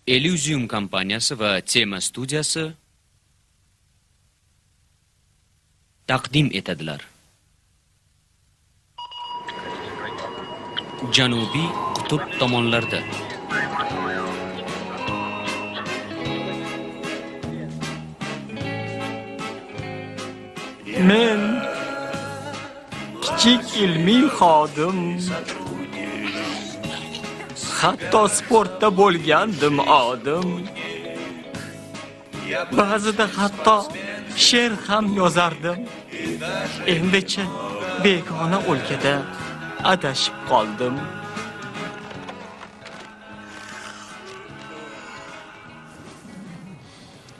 Elysium kompaniyasi va Tema studiyasi taqdim etadilar. Janubiy qutb tomonlarda. Men kichik ilmiy xodim. Hatto sportda bo'lgandim odim. Ba'zida hatto she'r ham yozardim. Endichi begona o'lkada adashib qoldim.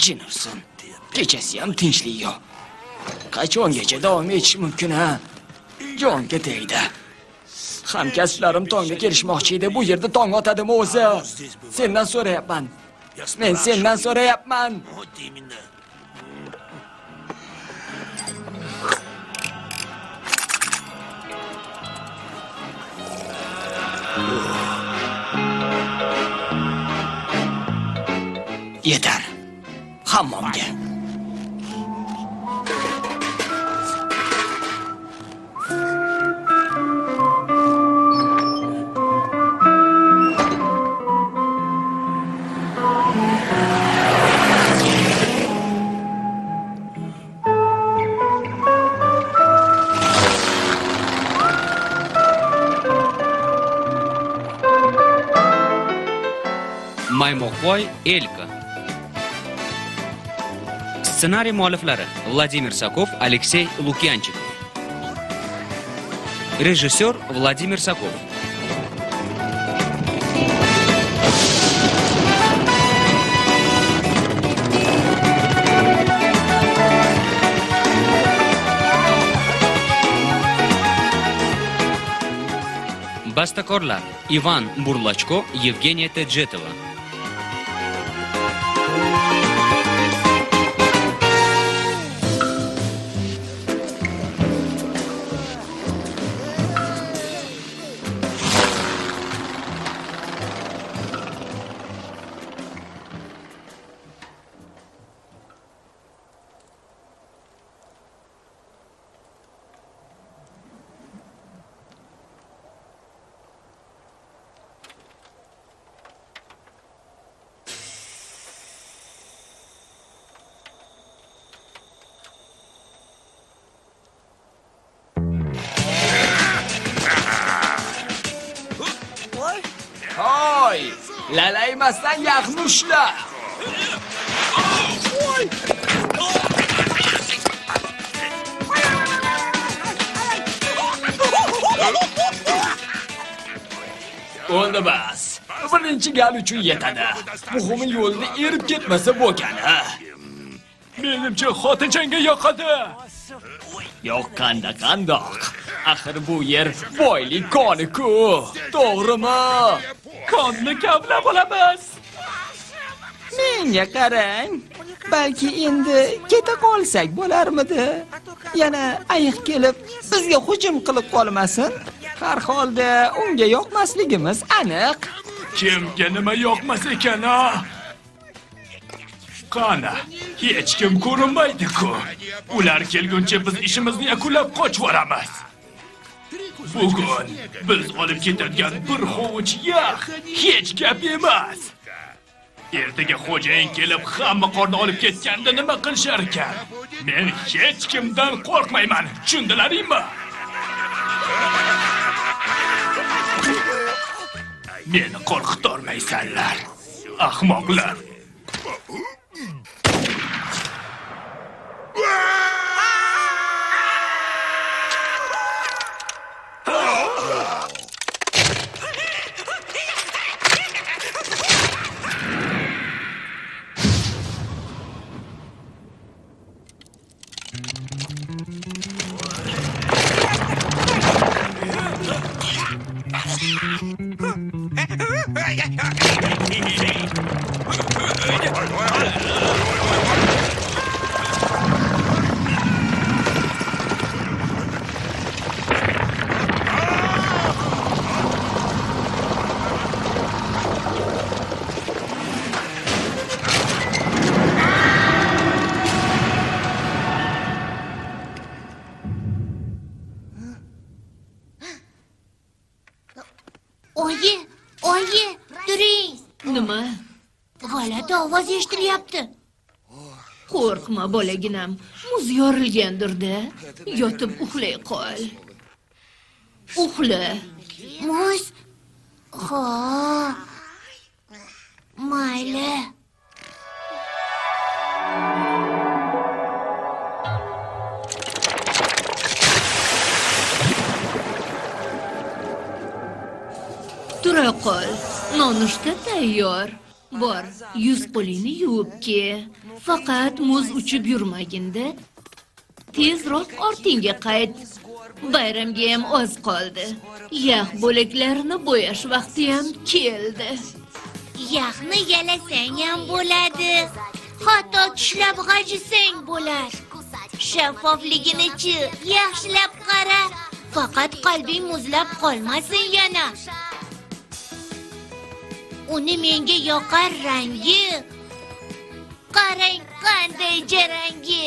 Jinursin, kechasi ham tinchlik yo'q. Qachongacha davom etish mumkin ha? Jonga tegdi. Hamkasblarim tongda kelishmoqchi edi. Bu yerda tong otadimi o'zi? Sendan so'rayapman. Men sendan so'rayapman. Yetar. Hammomga. Maymoqboy Elka. Ssenariy mualliflari Vladimir Sakov, Aleksey Lukyanchik. Rejissyor Vladimir Sakov. Bastakorlar Ivan Burlachko, Yevgeniya Tedjetova. Hoy! Lalaymasdan yaxni ushla. O'ldi bas. Birinchi gal uchun yetadi. Muhimi yo'lda erib ketmasa bo'lgani. Menimcha xotinchangga yoqadi. Yoqqanda qandoq? Axir bu yer boylik koni-ku. To'g'rimi? Qonni kavlab olamiz. Menga qarang. Balki endi keta qolsak bo'larmidi? Yana ayiq kelib bizga hujum qilib qolmasin. Har holda unga yoqmasligimiz aniq. Kimga nima yoqmas ekan a? Qani, hech kim ko'rinmaydi-ku. Ular kelguncha biz ishimizni yakunlab qochvoramiz. Bugun biz olib ketadigan bir hovuch yog' hech gap emas. Ertaga xo'jayin kelib hamma qorni olib ketganda nima qilishar ekan? Men hech kimdan qo'rqmayman, tushundilaringmi? Meni qo'rqitolmaysanlar, ahmoqlar. Nima? G'alati ovoz eshitilyapti. Qo'rqma bolaginam. Muz yorilgandir-da. Yotib uxlay qol. Uxla. Muz. Mayli. Tura qol. Nonushta tayyor. Bor, yuz qo'lingni yuvib ke. Faqat muz uchib yurmaginda. Tezroq ortingga qayt. Bayramga ham oz qoldi. Yog' bo'laklarini bo'yash vaqti ham keldi. Yog'ni yalasang ham bo'ladi. Hatto tishlab g'ajisang bo'lar. Shaffofligini-chi yaxshilab qara. Faqat qalbing muzlab qolmasin yana. Uni menga yoqar rangi. Qarang qanday jarangi.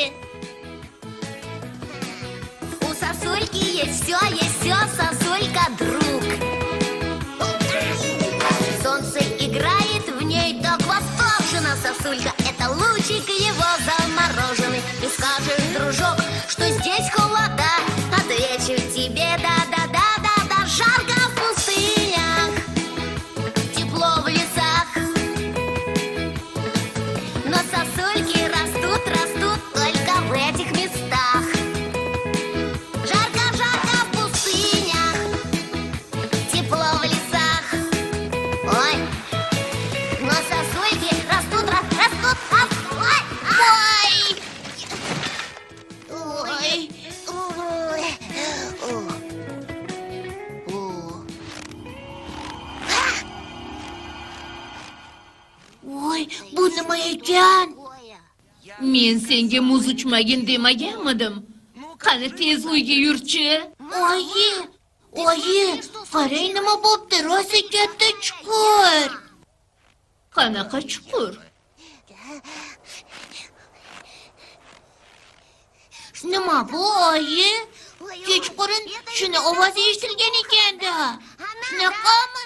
У сосульки есть все, сосулька друг. Солнце играет в ней, так восторжена сосулька. Это лучик его замороженный. И скажешь, дружок, что здесь холода, отвечу тебе да-да-да-да-да. Жарко в пустынях, тепло в лесах. Но сосульки растут только в этих местах. Жарко в пустынях, тепло в лесах. Ой, но сосульки растут. Voy, bu nima ekan? Men senga muz uchmagin demaganmidim. Qani tez uyga yurchi. Oyi, qarang nima bo'pti, rosa katta chuqur. Qanaqa chuqur? Nima bu, oyi? Kechqurun shuni ovozi eshitilgan ekan-da. Shunaqami?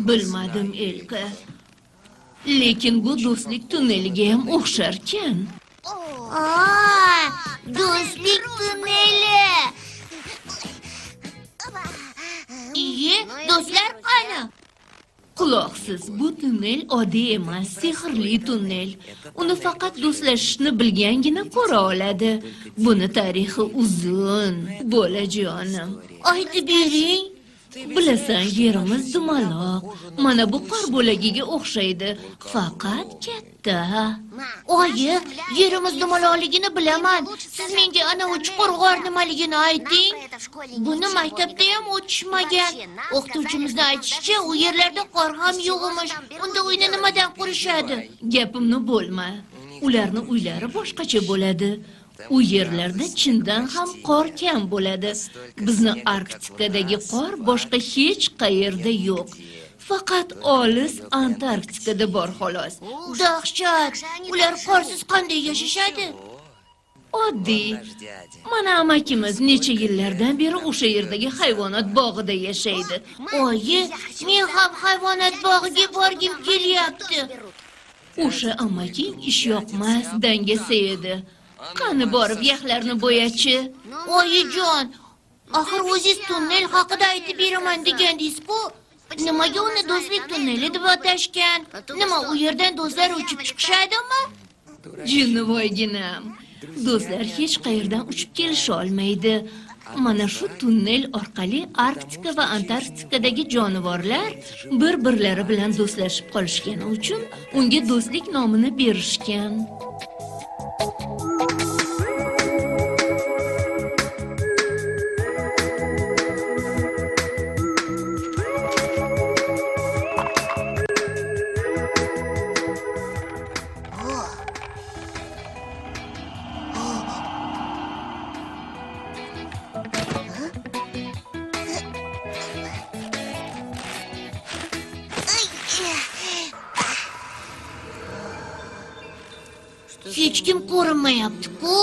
Bilmadim, Elka. Lekin bu do'stlik tunneliga ham o'xsharkan. Do'stlik tunneli. Iye, do'stlar qani? Quloqsiz, bu tunnel oddiy emas, sehrli tunnel. Uni faqat do'stlashishni bilgangina ko'ra oladi. Buni tarixi uzun, bolajonim. Aytib bering. Bilasan, yerimiz dumaloq. Mana bu qor bo'lagiga o'xshaydi, faqat katta. Oyi, yerimiz dumaloqligini bilaman. Siz menga ana chuqur g'or nimaligini ayting. Buni maktabda ham o'tishmagan. O'qituvchimizning aytishicha, u yerlarda qor ham yo'q emish. Unda uyni nimadan qurishadi? Gapimni bo'lma. Ularning uylari boshqacha bo'ladi. U yerlarda chindan ham qor kam bo'ladi. Bizning Arktikadagi qor boshqa hech qayerda yo'q. Faqat olis Antarktikada bor xolos. Dahshat. Ular qorsiz qanday yashashadi? Oddiy. Mana amakimiz necha yillardan beri o'sha yerdagi hayvonot bog'ida yashaydi. Oyi, men ham hayvonot bog'iga borgim kelyapti. O'sha amaking ish yoqmas, dangasa edi. Qani borib yaxlarni bo'yachi. Oyijon, axir o'zingiz tunnel haqida aytib beraman degandingiz-ku. Nimaga uni do'stlik tunneli deb atashgan? Nima, u yerdan do'stlar uchib chiqishadimi? Jinnivoyginam. Do'stlar hech qayerdan uchib kelisha olmaydi. Mana shu tunnel orqali Arktika va Antarktikadagi jonivorlar bir-birlari bilan do'stlashib qolishgani uchun unga do'stlik nomini berishgan. Hech kim ko'rinmayapti-ku.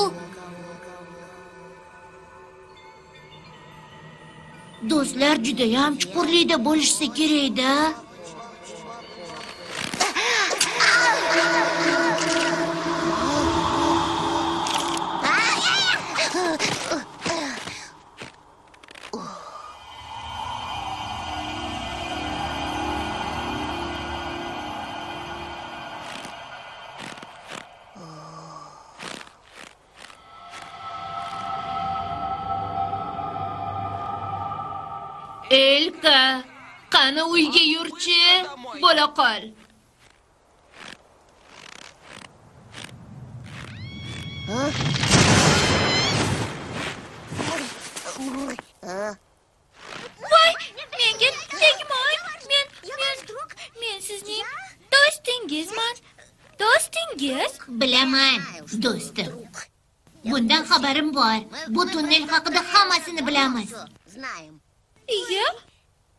Do'stlar juda ham chuqurlikda bo'lishsa kerak-da. Elka, qani uyga yurchi, bo'la qol. Voy, menga tegmang. Men sizning do'stingizman. Do'stingiz? Bilaman, do'stim. Bundan xabarim bor. Bu tunnel haqida hammasini bilamiz. Iya.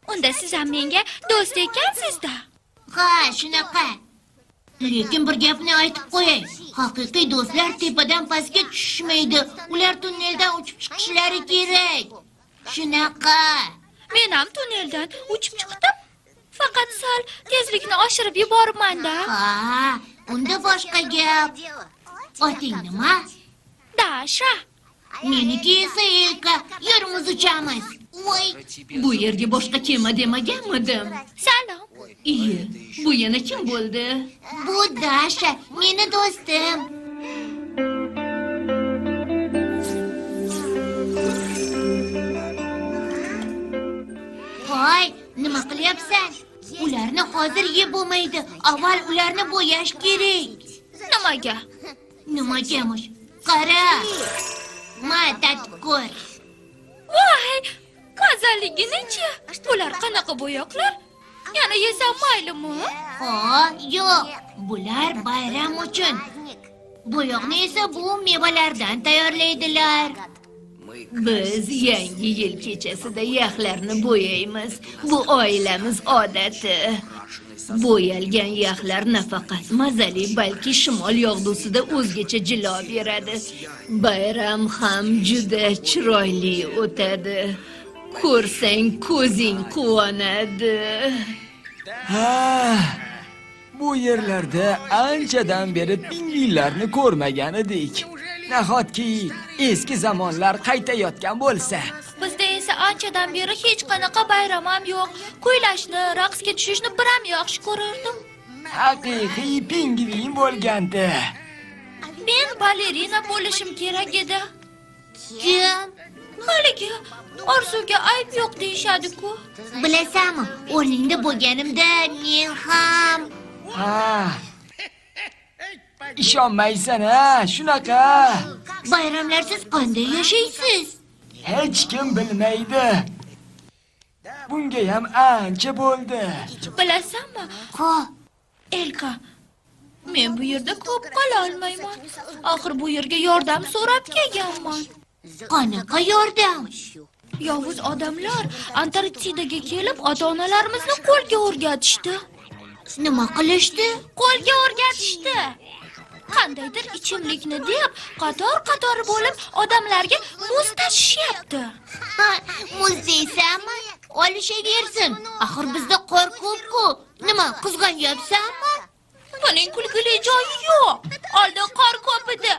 Unda siz ham menga do'st ekansiz-da. Ha, shunaqa. Lekin bir gapni aytib qo'yay. Haqiqiy do'stlar tepadan pastga tushmaydi. Ular tunneldan uchib chiqishlari kerak. Shunaqa. Men ham tunneldan uchib chiqdim. Faqat sal tezlikni oshirib yuboribman-da. Ha, unda boshqa gap. Oting nima? Dasha. Meniki esa Elka. Yerimiz uchamiz. Voy, Bu yerga boshqa kema demaganmidim. Salom. Iya, bu yana kim bo'ldi? bu Dasha, meni do'stim. Voy, nima qilyapsan? Ularni hozir yeb bo'lmaydi. Avval ularni bo'yash kerak. Nimaga? Nimagamush? Qara. Ma, tatib ko'r. Voy, mazaligini-chi? Bular qanaqa bo'yoqlar? Yana yesam maylimi? Ha, yo'q. Bular bayram uchun. Bo'yoqni esa bu mevalardan tayyorlaydilar. Biz yangi yil kechasida yaxlarni bo'yaymiz. Bu oilamiz odati. Bo'yalgan yaxlar nafaqat mazali, balki shimol yog'dusida o'zgacha jilo beradi. Bayram ham juda chiroyli o'tadi. Ko'rsang ko'zing quvonadi. Ha, bu yerlarda anchadan beri pingvinlarni ko'rmagan edik. Nahotki eski zamonlar qaytayotgan bo'lsa. Bizda esa anchadan beri hech qanaqa bayram ham yo'q. Kuylashni, raqsga tushishni bir ham yaxshi ko'rardim. Haqiqiy pingvin bo'lganda. Men balerina bo'lishim kerak edi. Kim? Haligi orzuga ayb yo'q deyishadi-ku. Bilasanmi, o'rningda bo'lganimda men ham Ha. Ishonmaysan ha, shunaqa. bayramlarsiz qanday yashaysiz? Hech kim bilmaydi. Bunga ham ancha bo'ldi. Bilasanmi, Ha, Elka, men bu yerda ko'p qola olmayman. Axir bu yerga yordam so'rab kelganman. qanaqa yordam? Yovuz odamlar Antarktidaga kelib ota-onalarimizni qo'lga o'rgatishdi. Nima qilishdi? Qo'lga o'rgatishdi. Qandaydir ichimlikni deb qator-qator bo'lib odamlarga muz tashishyapti. Ha, muz deysanmi? Olishaversin. Axir bizda qor ko'p-ku. Nima, qizg'anyapsanmi? Buning kulgili joyi yo'q. Oldin qor ko'p edi.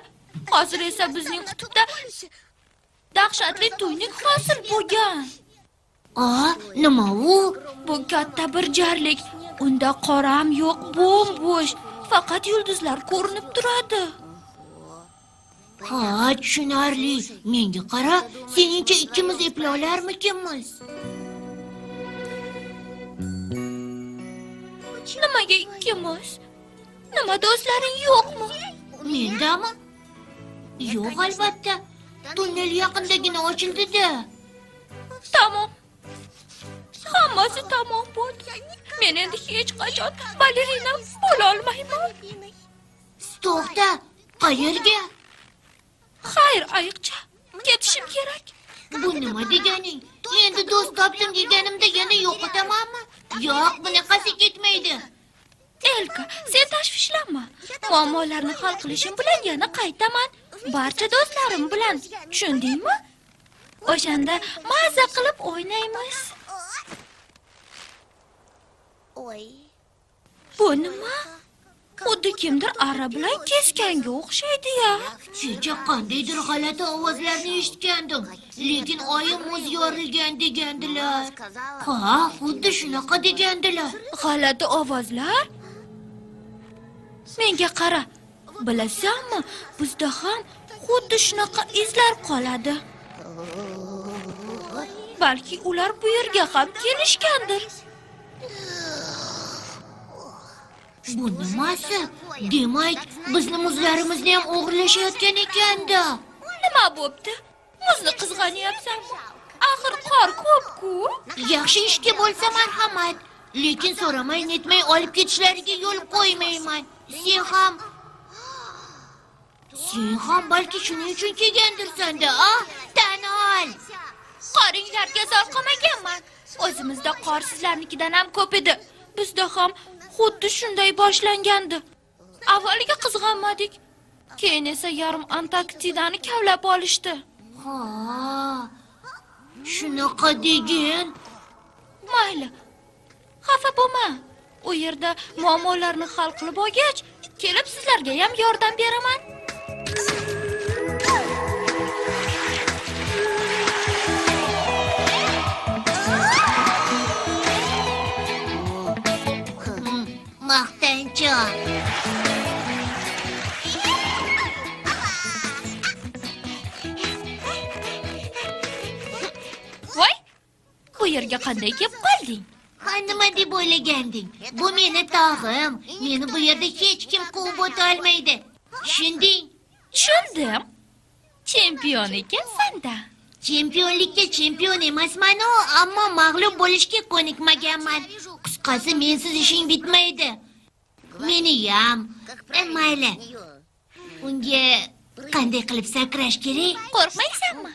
Hozir esa bizning qutbda dahshatli tuynik hosil bo'lgan. Nima u? Bu katta bir jarlik. Unda qor ham yo'q, bo'm-bo'sh. Faqat yulduzlar ko'rinib turadi. Ha, tushunarli. Menga qara, seningcha ikkimiz eplollarmikinmiz? Nimaga ikkimiz? Nima do'stlaring yo'qmi? Mendami? Yo'q, albatta. Tunnel yaqindagina ochildi-da. Tamom. Hammasi tamom bo'ldi. Men endi hech qachon balerina bo'la olmayman. To'xta, qayerga? Xayr, ayiqcha. Ketishim kerak. Bu nima deganing? Endi do'st topdim deganimda yana yo'qotamanmi? Yo'q, bunaqasi ketmaydi. Elka, sen tashvishlanma. Muammolarni hal qilishim bilan yana qaytaman. Barcha do'stlarim bilan. Tushundingmi? O'shanda maza qilib o'ynaymiz. Bu nima? Xuddi kimdir arra bilan keskanga o'xshaydi-ya. Kecha qandaydir g'alati ovozlarni eshitgandim. Lekin oyim muz yorilgan degandilar. Ha, xuddi shunaqa degandilar. G'alati ovozlar? Menga qara. Bilasanmi, bizda ham xuddi shunaqa izlar qoladi. Balki ular bu yerga ham kelishgandir. Bu nimasi? Demak, bizni muzlarimizni ham o'g'irlashayotgan ekanda. Nima bo'pti? Muzni qizg'anyapsanmi? Axir qor ko'p-ku. Yaxshi ishga bo'lsa marhamat, lekin so'ramay netmay olib ketishlariga yo'l qo'ymayman. Sen ham balki shuning uchun kelgandirsan-da, tan ol. Qoringlarga zor qilmaganman. O'zimizda qor sizlarnikidan ham ko'p edi. Bizda ham xuddi shunday boshlangandi. Avvaliga qizg'anmadik. Keyin esa yarim Antarktidani kavlab olishdi. Ha, shunaqa degin. Mayli. Xafa bo'lma. U yerda muammolarni hal qilib olgach, kelib sizlarga ham yordam beraman. Maqtanchoq. Voy! Bu yerga qanday kelib qolding? Nima deb o'ylaganding? Bu meni tog'im. Meni bu yerda hech kim quvib o'ta olmaydi. Tushunding? Tushundim. Chempion ekansan-da. Chempionlikka chempion emasman, ammo mag'lub bo'lishga ko'nikmaganman. Qisqasi, mensiz ishing bitmaydi. Meniyam. Mayli. Unga qanday qilib sakrash kerak? Qo'rqmaysanmi?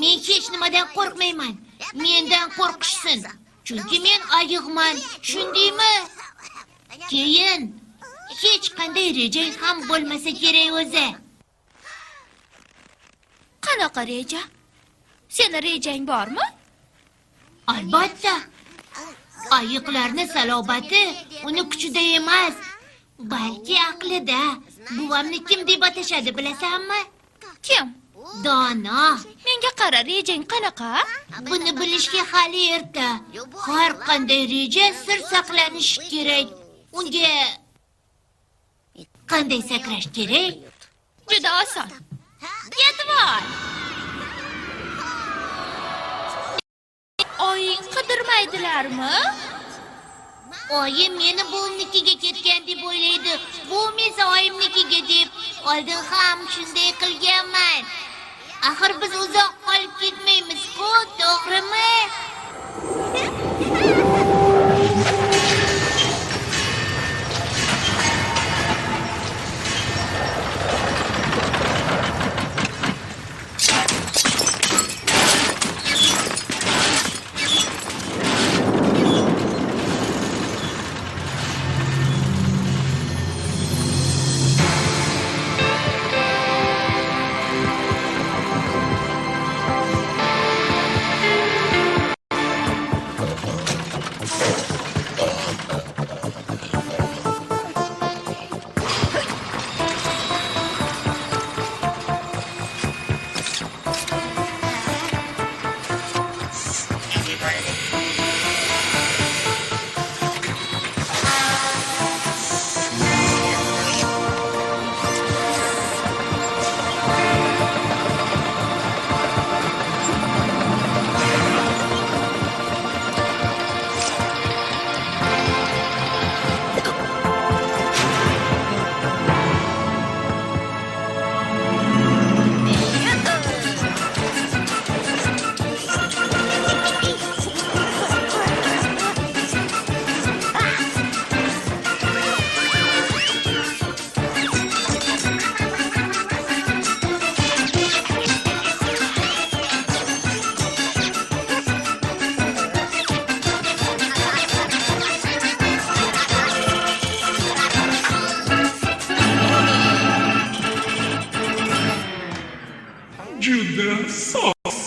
Men hech nimadan qo'rqmayman. Mendan qo'rqishsin. Chunki men ayiqman. Tushundingmi? Keyin hech qanday rejang ham bo'lmasa kerak o'zi. Qanaqa reja? Seni rejang bormi? Albatta. Ayiqlarning salobati uni kuchida emas, balki aqlida. Buvamni kim deb atashadi bilasanmi? Kim? Dono. Menga qara, rejang qanaqa? Buni bilishga hali erta. Har qanday reja sir saqlanishi kerak. Unga qanday sakrash kerak? Juda oson. Yetib ol. Oying qidirmaydilarmi? Oyim meni buvimnikiga ketgan deb o'ylaydi. Buvim esa oyimnikiga deb. Oldin ham shunday qilganman. Axir biz uzoq qolib ketmaymiz-ku, to'g'rimi? Juda soz.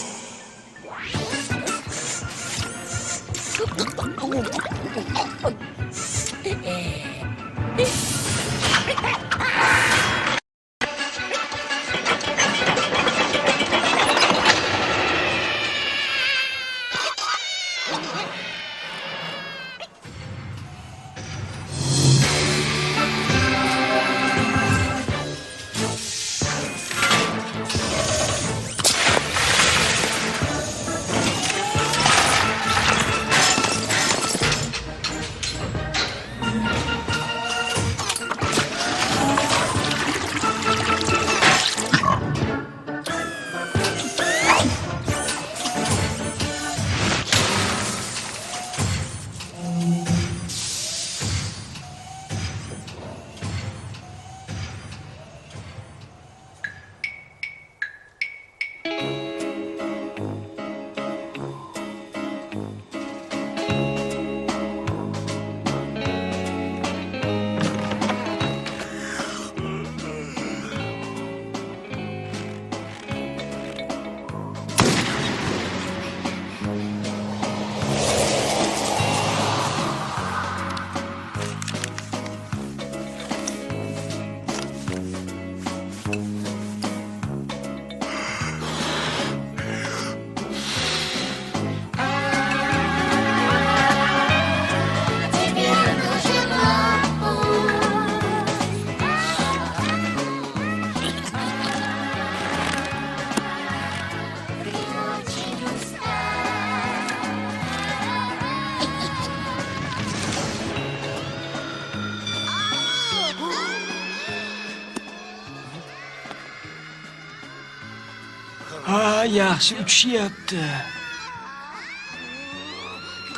yaxshi uchishyapti.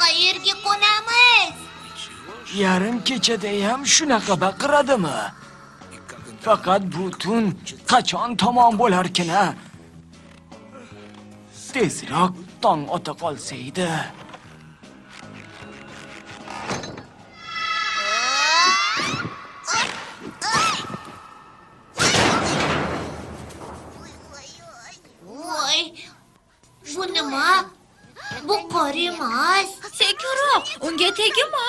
Qayerga qo'namiz? Yarim kechada ham shunaqa baqiradimi? Faqat bu tun qachon tamom bo'larkin-a? Tezroq tong ota qolsa edi. Voy, bu nima? Bu qor emas. Sekinroq, unga tegma.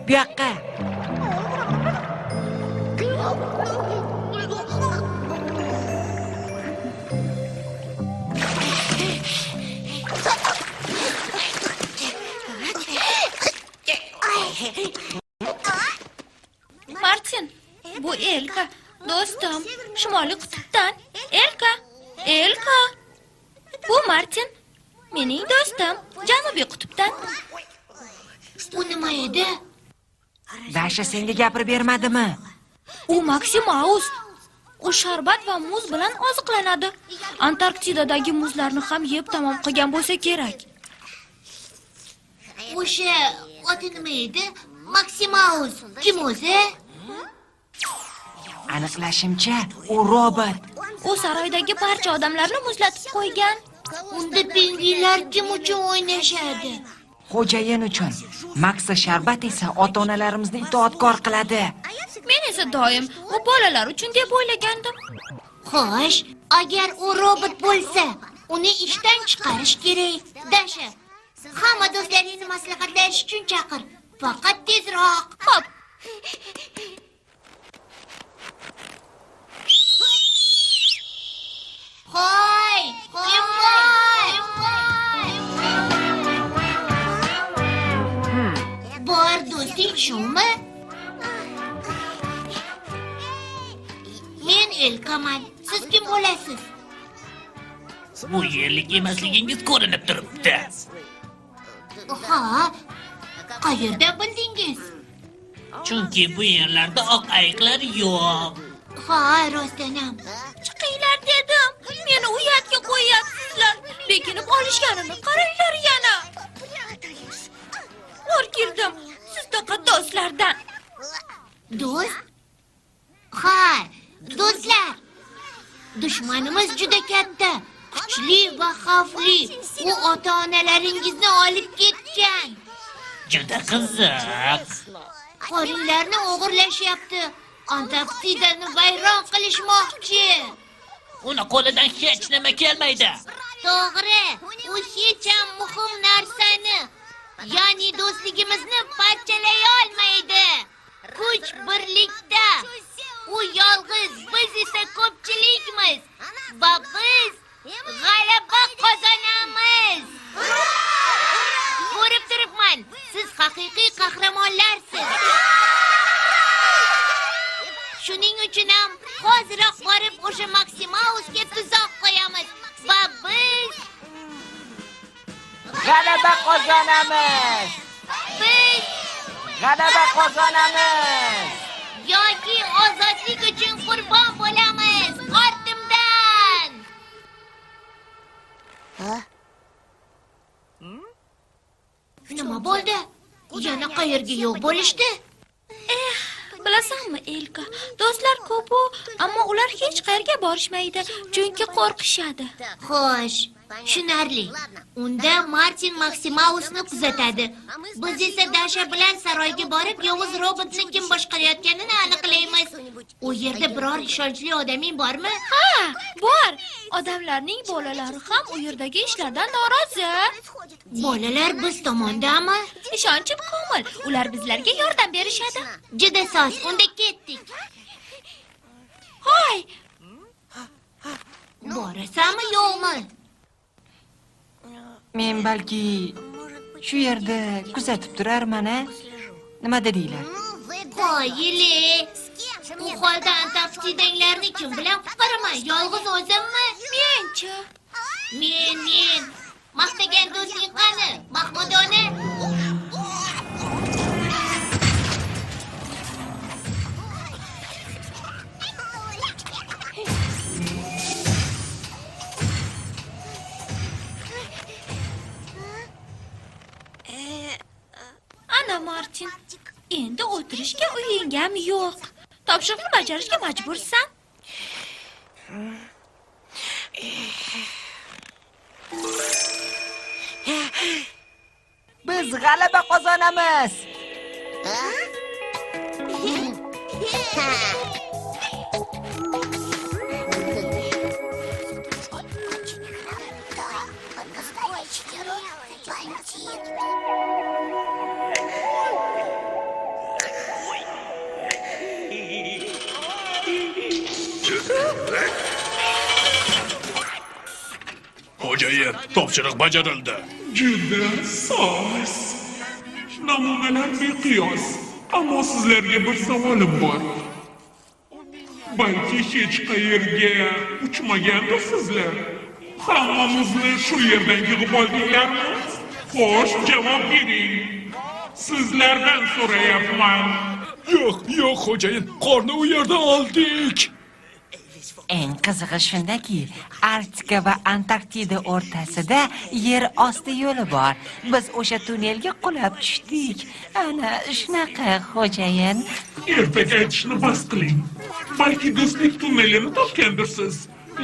Bu yoqqa. Martin, bu Elka, do'stim, Shimoliy qutbdan. Elka. Bu Martin, mening do'stim, Janubiy qutbdan. Bu nima edi? Dasha senga gapirib bermadimi? U Maximaus. U sharbat va muz bilan oziqlanadi. Antarktidadagi muzlarni ham yeb tamom qilgan bo'lsa kerak. O'sha oti nima edi? Maximaus. Kim o'zi? Aniqlashimcha, u robot. U saroydagi barcha odamlarni muzlatib qo'ygan. Unda pingvinlar kim uchun o'ynashadi? Xo'jayin uchun. Maksa Sharbat esa ota-onalarimizni itoatkor qiladi. Men esa doim u bolalar uchun deb o'ylagandim. Xo'sh, agar u robot bo'lsa, uni ishdan chiqarish kerak. Dasha, hamma do'stlaringni maslahatlash uchun chaqir. Faqat tezroq. Xo'p. Hoy, bor do'sting shumi? Men Elkaman. Siz kim bo'lasiz? Bu yerlik emasligingiz ko'rinib turibdi. Ha, qayerda bildingiz? Chunki bu yerlarda oq ayiqlar yo'q. Ha, rostdanam. Chiqinglar dedim. Meni uyatga qo'yapsizlar. Bekinib olishganimni qaranglar yana. O'rkirdim. Sizdaqa do'stlardan. Do'st? Ha, do'stlar. Dushmanimiz juda katta, kuchli va xavfli. U ota-onalaringizni olib ketgan. Juda qiziq. Qorinlarni o'g'irlashyapti. Antarktidani vayron qilishmoqchi. Uni qo'lidan hech nima kelmaydi. To'g'ri, u hech ham muhim narsani, ya'ni do'stligimizni parchalay olmaydi. Kuch birlikda. U yolg'iz, biz esa ko'pchilikmiz va biz g'alaba qozonamiz. Ko'rib turibman, siz haqiqiy qahramonlarsiz. Shuning uchun ham hoziroq borib o'sha Maximausga tuzoq qo'yamiz va biz G'alaba qozonamiz. Biz G'alaba qozonamiz. yoki ozodlik uchun qurbon bo'lamiz. Ortimdan. bo'ldi? Yana qayerga yo'q bo'lishdi? Bilasanmi, Elka? Do'stlar ko'p, ammo ular hech qayerga borishmaydi, chunki qo'rqishadi. Xo'sh, tushunarli. Unda Martin Maksimausni kuzatadi. Biz esa Dasha bilan saroyga borib, yovuz robotni kim boshqarayotganini aniqlaymiz. U yerda biror ishonchli odaming bormi? Ha, bor. Odamlarning bolalari ham u yerdagi ishlardan norozi. Bolalar biz tomondami? Ishonchim komil. Ular bizlarga yordam berishadi. Juda soz, unda ketdik. Hoy, Borasanmi yo'qmi? Men balki shu yerda kuzatib turarman-a? Nima dedinglar? Qoyili. U holda Antarktidanglarni kim bilan qutqaraman? Yolg'iz o'zimmi? menchi. Men. Maqtagan do'sting qani? Mahmudona. Ana Martin, endi o'tirishga uying ham yo'q. Topshiriqni bajarishga majbursan. Biz g'alaba qozonamiz. Xo'jayin, topshiriq bajarildi. Juda soz. Namunalar beqiyos. Ammo sizlarga bir savolim bor. Balki hech qayerga uchmagandirsizlar. Hammamizni shu yerdan yig'ib oldinglarmi? Xo'sh, javob bering. Sizlardan so'rayapman. Yo'q, xo'jayin, qorni u yerdan oldik. Eng qizig'i shundaki, Arktika va Antarktida o'rtasida yer osti yo'li bor. Biz o'sha tunnelga qulab tushdik. Ana shunaqa, xo'jayin. Ertaga aytishni bas qiling. Balki do'stlik tunnelini topgandirsiz.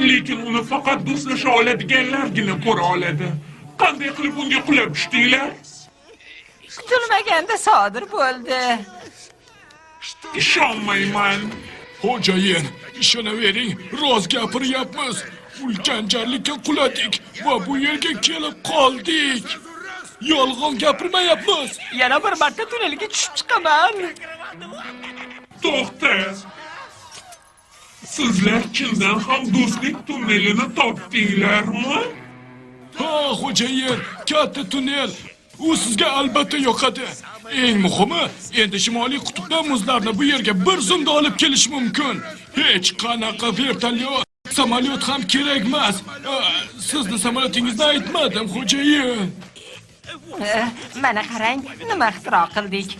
Lekin uni faqat do'stlasha oladiganlargina ko'ra oladi. Qanday qilib unga qulab tushdinglar? Kutilmaganda sodir bo'ldi. Ishonmayman. Xo'jayin, ishonavering, rost gapiryapmiz. Ulkan jarlikka quladik va bu yerga kelib qoldik. Yolg'on gapirmayapmiz. Yana bir marta tunnelga tushib chiqaman. To'xta. Sizlar chindan ham do'stlik tunnelini topdinglarmi? Ha, xo'jayin, katta tunnel. U sizga albatta yoqadi. Eng muhimi, endi Shimoliy qutbdan muzlarni bu yerga bir zumda olib kelish mumkin. Hech qanaqa vertolyot, samolyot ham kerak emas. Sizni samolyotingizni aytmadim, xo'jayin. Mana qarang, nima ixtiro qildik.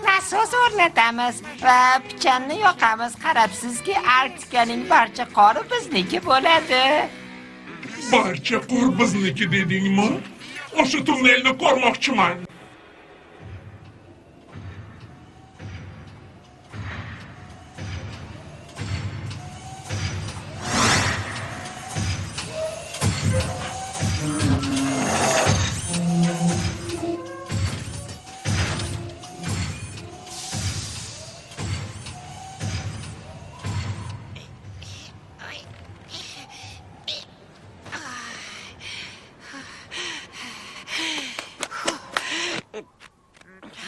Nasos o'rnatamiz va pichanni yoqamiz. Qarabsizki, Arktikaning barcha qori bizniki bo'ladi. Barcha qor bizniki dedingmi? O'sha tunnelni ko'rmoqchiman.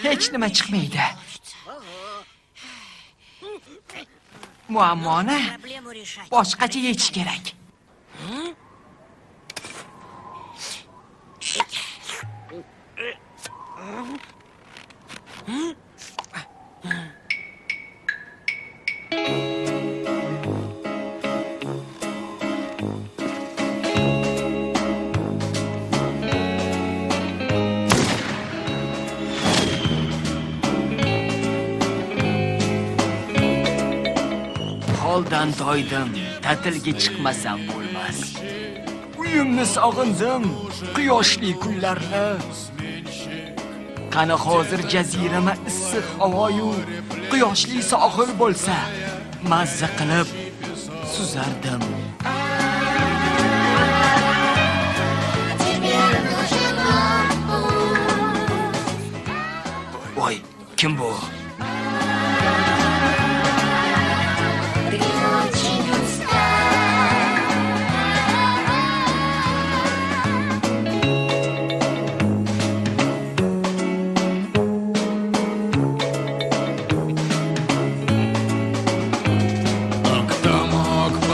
Hech nima chiqmaydi. Muammoni boshqacha yechish kerak. Holdan toydim, ta'tilga chiqmasam bo'lmas. Uyimni sog'indim, quyoshli kunlarni. Qani hozir jazirama issiq havoyu quyoshli sohil bo'lsa, mazza qilib suzardim. Voy, kim bu?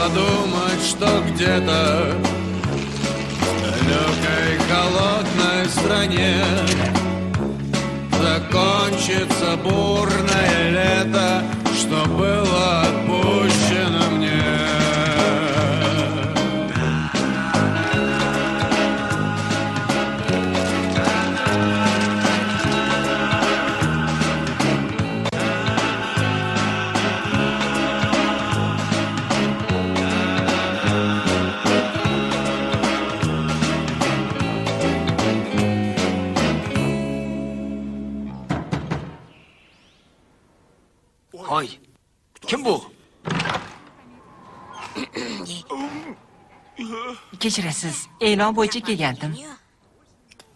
Подумать, что где-то в далекой холодной стране закончится бурное лето, что было отпущено мне. Hoy, kim bu? Kechirasiz, e'lon bo'yicha kelgandim.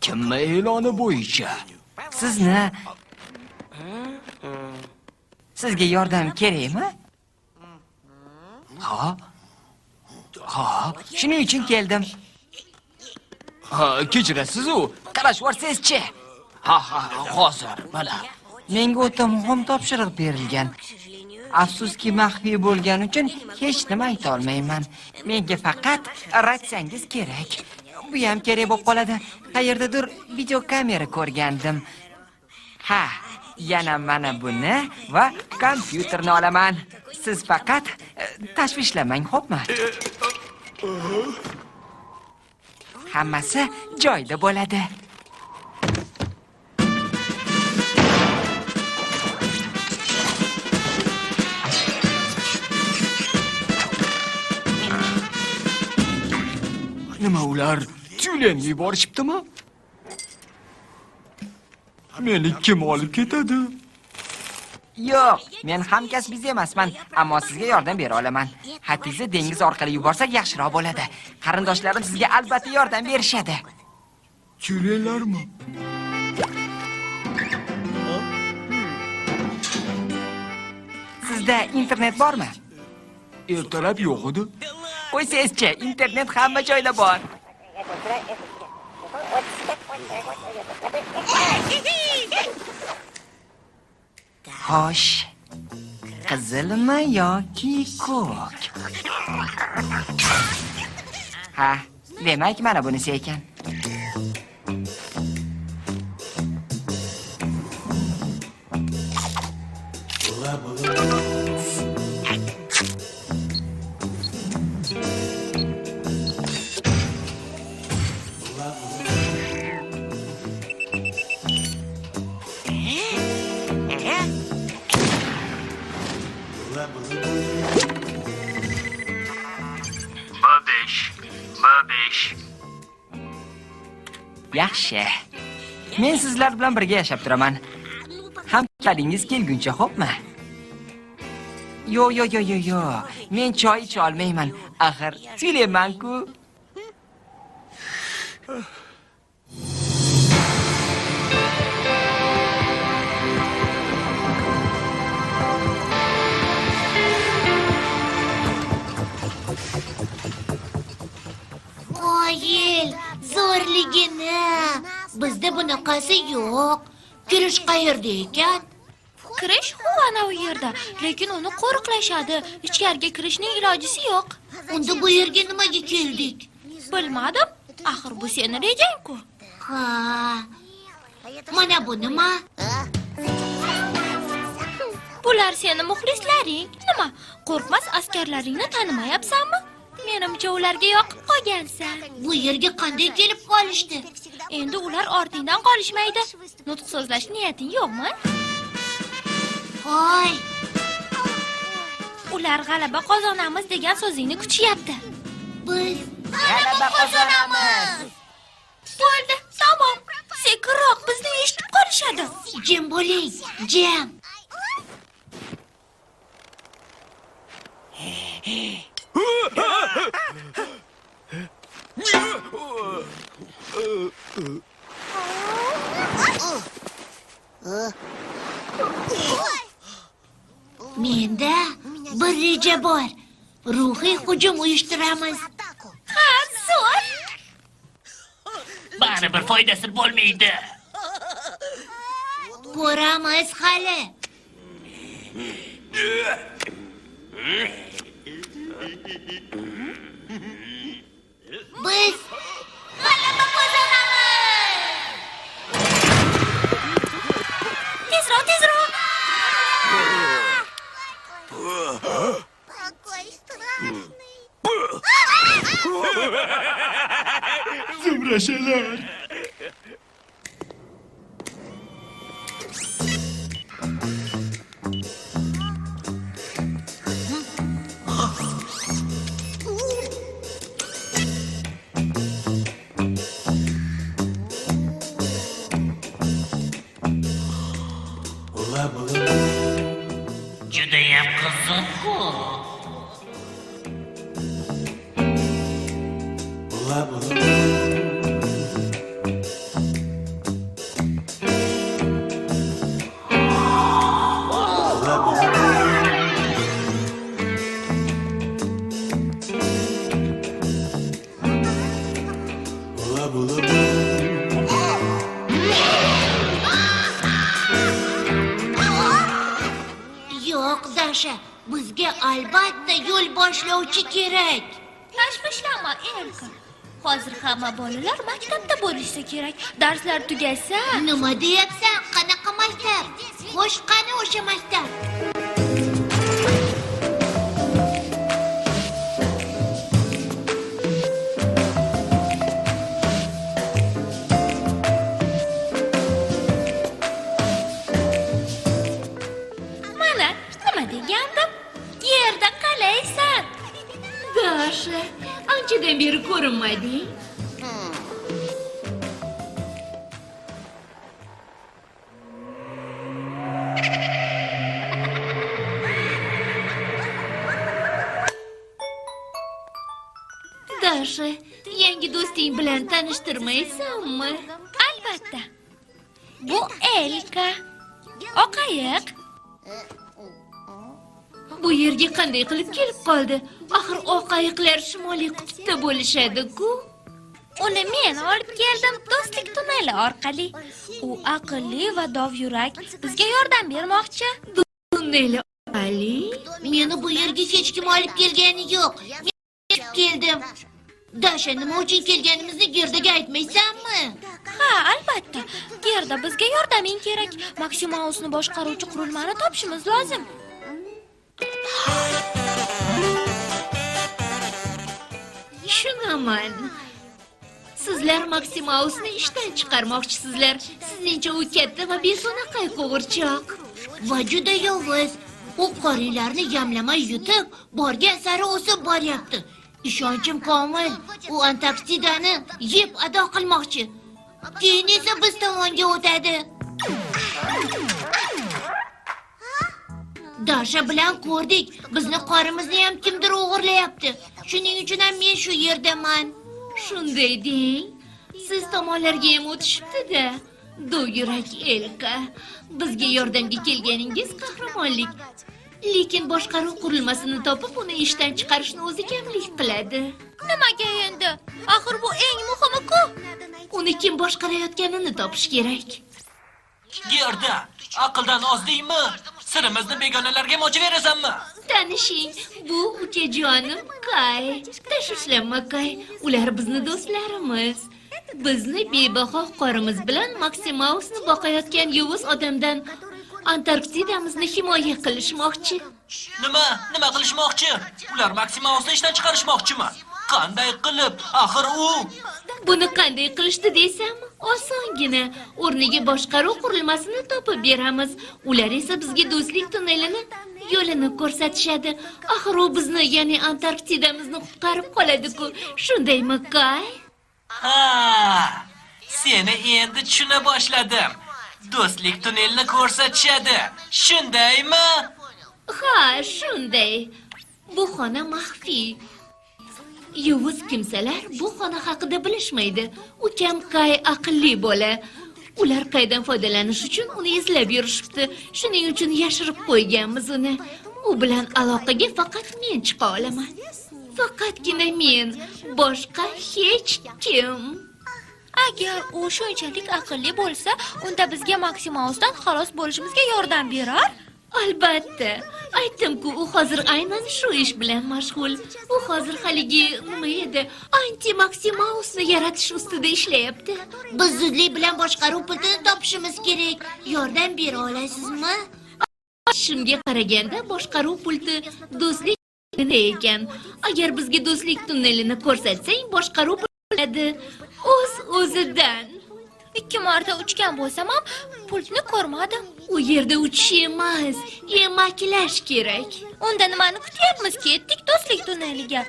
Kimni e'loni bo'yicha? Sizni. Sizga yordam kerakmi? Ha? Shuning uchun keldim. Ha, kechirasiz u. Qarashvorsiz-chi? Ha, hozir, mana. Menga o'ta muhim topshiriq berilgan. Afsuski maxfiy bo'lgani uchun hech nima ayta olmayman. Menga faqat ratsangiz kerak. Bu ham kerak bo'lib qoladi. Qayerdadir videokamera ko'rgandim. Ha, yana mana buni va kompyuterni olaman. Siz faqat tashvishlamang, xo'pmi? Hammasi joyida bo'ladi. Nima ular tyulenni yuborishibdimi? Meni kim olib ketadi? Yo'q, men hamkasbingiz emasman, ammo sizga yordam bera olaman. Xatingizni dengiz orqali yuborsak yaxshiroq bo'ladi. Qarindoshlarim sizga albatta yordam berishadi. Tyulenlarmi? Sizda internet bormi? Ertalab yo'q edi. Qo'ysangizchi, internet hamma joyda bor. Xo'sh, qizilmi yoki ko'k? Ha, demak mana bunisi ekan. Yaxshi. Men sizlar bilan birga yashab turaman. Hamkaringiz kelguncha, xo'pmi? Yo. Men choy icha olmayman. Axir suylayman-ku. Qoyil, zo'rligini. Bizda bunaqasi yo'q. Kirish qayerda ekan? Kirish ana u yerda, lekin uni qo'riqlashadi. Ichkariga kirishning ilojisi yo'q. Unda bu yerga nimaga keldik? Bilmadim. Axir bu seni rejang-ku. Ha. Mana bu nima? Bular seni muxlislaring. Nima? Qo'rqmas askarlaringni tanimayapsanmi? Menimcha ularga yoqib qolgansan. Bu yerga qanday kelib qolishdi? Endi ular ortingdan qolishmaydi. Nutq so'zlash niyating yo'qmi? Voy. Ular g'alaba qozonamiz degan so'zingni kutishyapti. Biz G'alaba qozonamiz. Bo'ldi, tamom. Sekinroq bizni eshitib qolishadi. Jim bo'ling, Jim. Menda bir reja bor. Ruhiy hujum uyushtiramiz. Ha, zo'r. Baribir foydasi bo'lmaydi. Ko'ramiz hali. Biz g'alaba qozonamiz. Tezroq, tezroq. Какой страшный. Zumrashalar. Judayam qiziq-ku. Yo'q, Dasha, bizga albatta yo'l boshlovchi kerak. Tashvishlanma, Elka. Hozir hamma bolalar maktabda bo'lishsa kerak. Darslar tugasa, Nima deyapsan? Qanaqa maktab? Xo'sh, qani o'sha maktab? mana nima degandim? Yerda qalaysan. Dasha, anchadan beri ko'rinmading. Dasha, yangi do'sting bilan tanishtirmaysanmi? Albatta. Bu Elka. Oqayiq. Bu yerga qanday qilib kelib qoldi? Axir oqayiqlar Shimoliy qutbda bo'lishadi-ku. Uni men olib keldim do'stlik tunneli orqali. U aqlli va dovyurak, bizga yordam bermoqchi. Tunneli orqali? Meni bu yerga hech kim olib kelgani yo'q. Men keldim. Dasha, nima uchun kelganimizni Gerdaga aytmaysanmi? Ha, albatta. Gerda bizga yordaming kerak. Maksimausni boshqaruvchi qurilmani topishimiz lozim. Tushunaman. Sizlar Maksimausni ishdan chiqarmoqchisizlar. Sizningcha u katta va bezona qayg'urchoq. Va juda yovuz. U qorinlarni yamlamay yutib, borgan sari o'sib boryapti. Ishonchim komil. U Antarktidani yeb ado qilmoqchi. Keyin esa biz tomonga o'tadi. Dasha bilan ko'rdik. Bizni qorimizni ham kimdir o'g'irlayapti. Shuning uchun ham men shu yerdaman. Shunday deng. Siz tomonlarga ham o'tishibdi-da. Do'yurak Elka. Bizga yordamga kelganingiz qahramonlik. Lekin boshqaruv qurilmasini topib, uni ishdan chiqarishni o'zi kamlik qiladi. Nimaga endi? Axir bu eng muhimi-ku. Uni kim boshqarayotganini topish kerak. Gerda, aqldan ozdingmi? Sirimizni begonalarga ochiverasanmi? Tanishing, bu ukajonim Kay. Tashvishlanma Kay, ular bizni do'stlarimiz. Bizni bebaho qorimiz bilan Maksimausni boqayotgan yovuz odamdan Antarktidamizni himoya qilishmoqchi. Nima qilishmoqchi? Ular Maksimausni ishdan chiqarishmoqchimi? Qanday qilib? Axir u Buni qanday qilishdi desam, osongina. O'rniga boshqaruv qurilmasini topib beramiz. Ular esa bizga do'stlik tunnelini yo'lini ko'rsatishadi. Axir u bizni, ya'ni Antarktidamizni qutqarib qoladi-ku. Shundaymi, Kay? Ha! Seni endi tushuna boshladim. do'stlik tunnelini ko'rsatishadi. Shundaymi? Ha, shunday. Bu xona maxfiy. Yovuz kimsalar bu xona haqida bilishmaydi. Ukam Kay aqlli bola. Ular Kaydan foydalanish uchun uni izlab yurishibdi. Shuning uchun yashirib qo'yganmiz uni. U bilan aloqaga faqat men chiqa olaman. Faqatgina men, boshqa hech kim. Agar u shunchalik aqlli bo'lsa, unda bizga Maksimausdan xalos bo'lishimizga yordam berar? Albatta. Aytdim-ku, u hozir aynan shu ish bilan mashg'ul. U hozir haligi nima edi? Anti-Maksimausni yaratish ustida ishlayapti. Biz zudlik bilan boshqaruv pultini topishimiz kerak. Yordam bera olasizmi? Shunga qaraganda boshqaruv pulti do'stlik ekan. Agar bizga do'stlik tunnelini ko'rsatsang, boshqaruv bo'ladi o'z-o'zidan. 2 marta uchgan bo'lsam ham pultni ko'rmadim. U yerda uchish emas, emaklash kerak. Unda nimani kutyapmiz? Ketdik do'stlik tunneliga.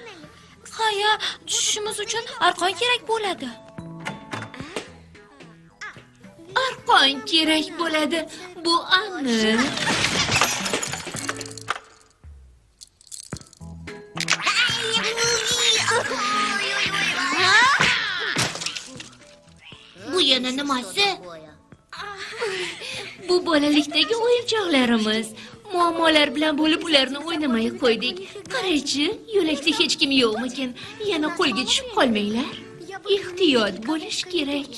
Ha, tushishimiz uchun arqon kerak bo'ladi. Arqon kerak bo'ladi. Bu aniq. Bu yana nimasi? Bu bolalikdagi o'yinchoqlarimiz. Muammolar bilan bo'lib ularni o'ynamay qo'ydik. Qaraychi, yo'lakda hech kim yo'qmikin? Yana qo'lga tushib qolmanglar. Ehtiyot bo'lish kerak.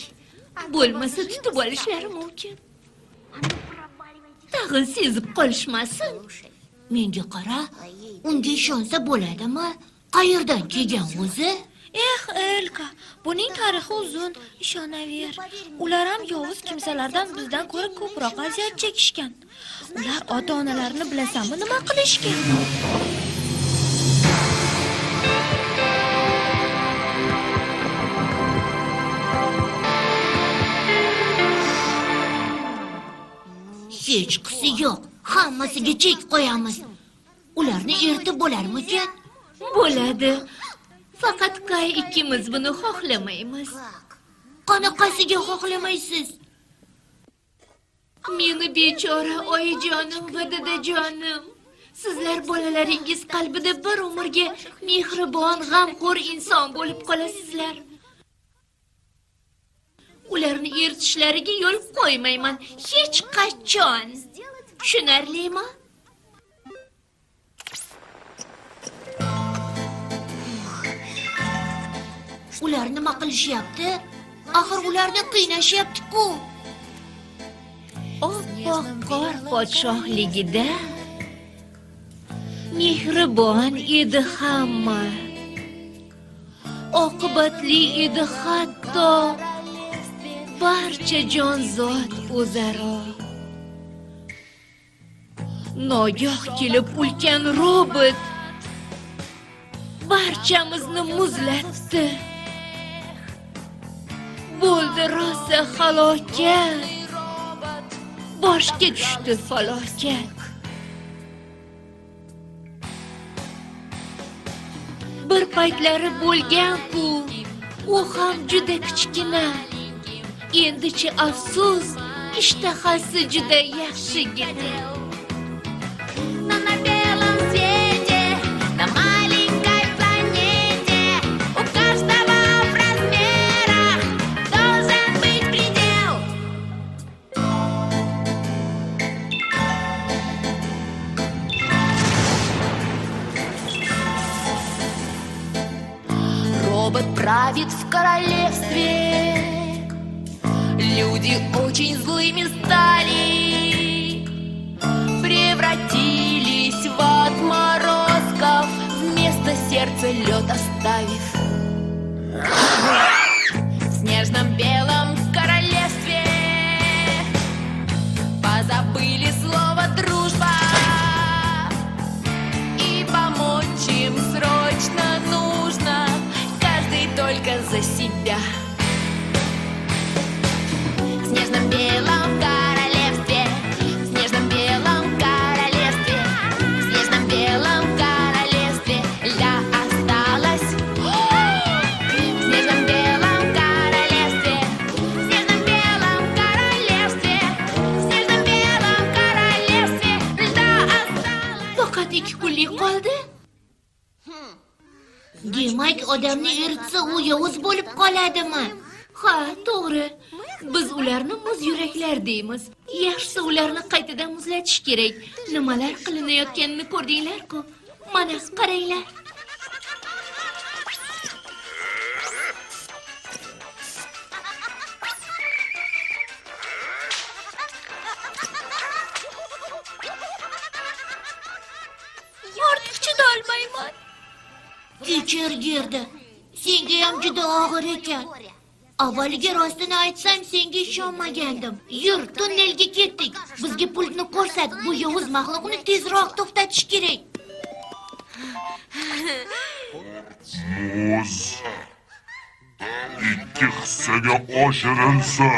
Bo'lmasa tutib olishlari mumkin. Tag'in sezib qolishmasin. Menga qara, unga ishonsa bo'ladimi? Qayerdan kelgan o'zi? Elka, buning tarixi uzun, ishonaver. Ular ham yovuz kimsalardan bizdan ko'ra ko'proq aziyat chekishgan. Ular ota-onalarini bilasanmi nima qilishgan? Hech qisi yo'q. Hammasiga chek qo'yamiz. Ularni eritib bo'larmikan? Bo'ladi. Faqat Kay ikkimiz buni xohlamaymiz. Qanaqasiga xohlamaysiz? Meni bechora oyijonim va dadajonim. Sizlar bolalaringiz qalbida bir umrga mehribon, g'amxo'r inson bo'lib qolasizlar. Ularni eritishlariga yo'l qo'ymayman hech qachon. Tushunarlimi? Ular nima qilishyapti? Axir ularni qiynashyapti-ku. Oppoq qor podshohligida mehribon edi hamma. Oqibatli edi hatto barcha jonzot o'zaro. Nogoh kelib ulkan robot barchamizni muzlatdi. Bo'ldi rosa halokat. Boshga tushdi falokat. Bir paytlari bo'lgan-ku, u ham juda kichkina. Endichi afsus, ishtahasi juda yaxshigina. Робот правит в королевстве. Люди очень злыми стали, превратились в отморозков, вместо сердца лед оставив. В снежном белом королевстве позабыли слово дружба, и помочь им срочно нужно, каждый только за себя. В снежном белом королевстве, в снежном белом королевстве, в снежном белом королевстве льда осталось. В снежном белом королевстве, в снежном белом королевстве odamni eritsa u yovuz bo'lib qoladimi? Ha, to'g'ri. Biz ularni muz yuraklar deymiz. Yaxshisi ularni qaytadan muzlatish kerak. Nimalar qilinayotganini ko'rdinglar-ku. Mana qaranglar. Ortiq chidolmayman. Kechir Gerda. Senga ham juda og'ir ekan. Avvaliga rostini aytsam senga ishonmagandim. Yur, tunnelga ketdik. Bizga pultni ko'rsat. Bu yovuz maxluqni tezroq to'xtatish kerak. Muz 2 hissaga oshirilsa.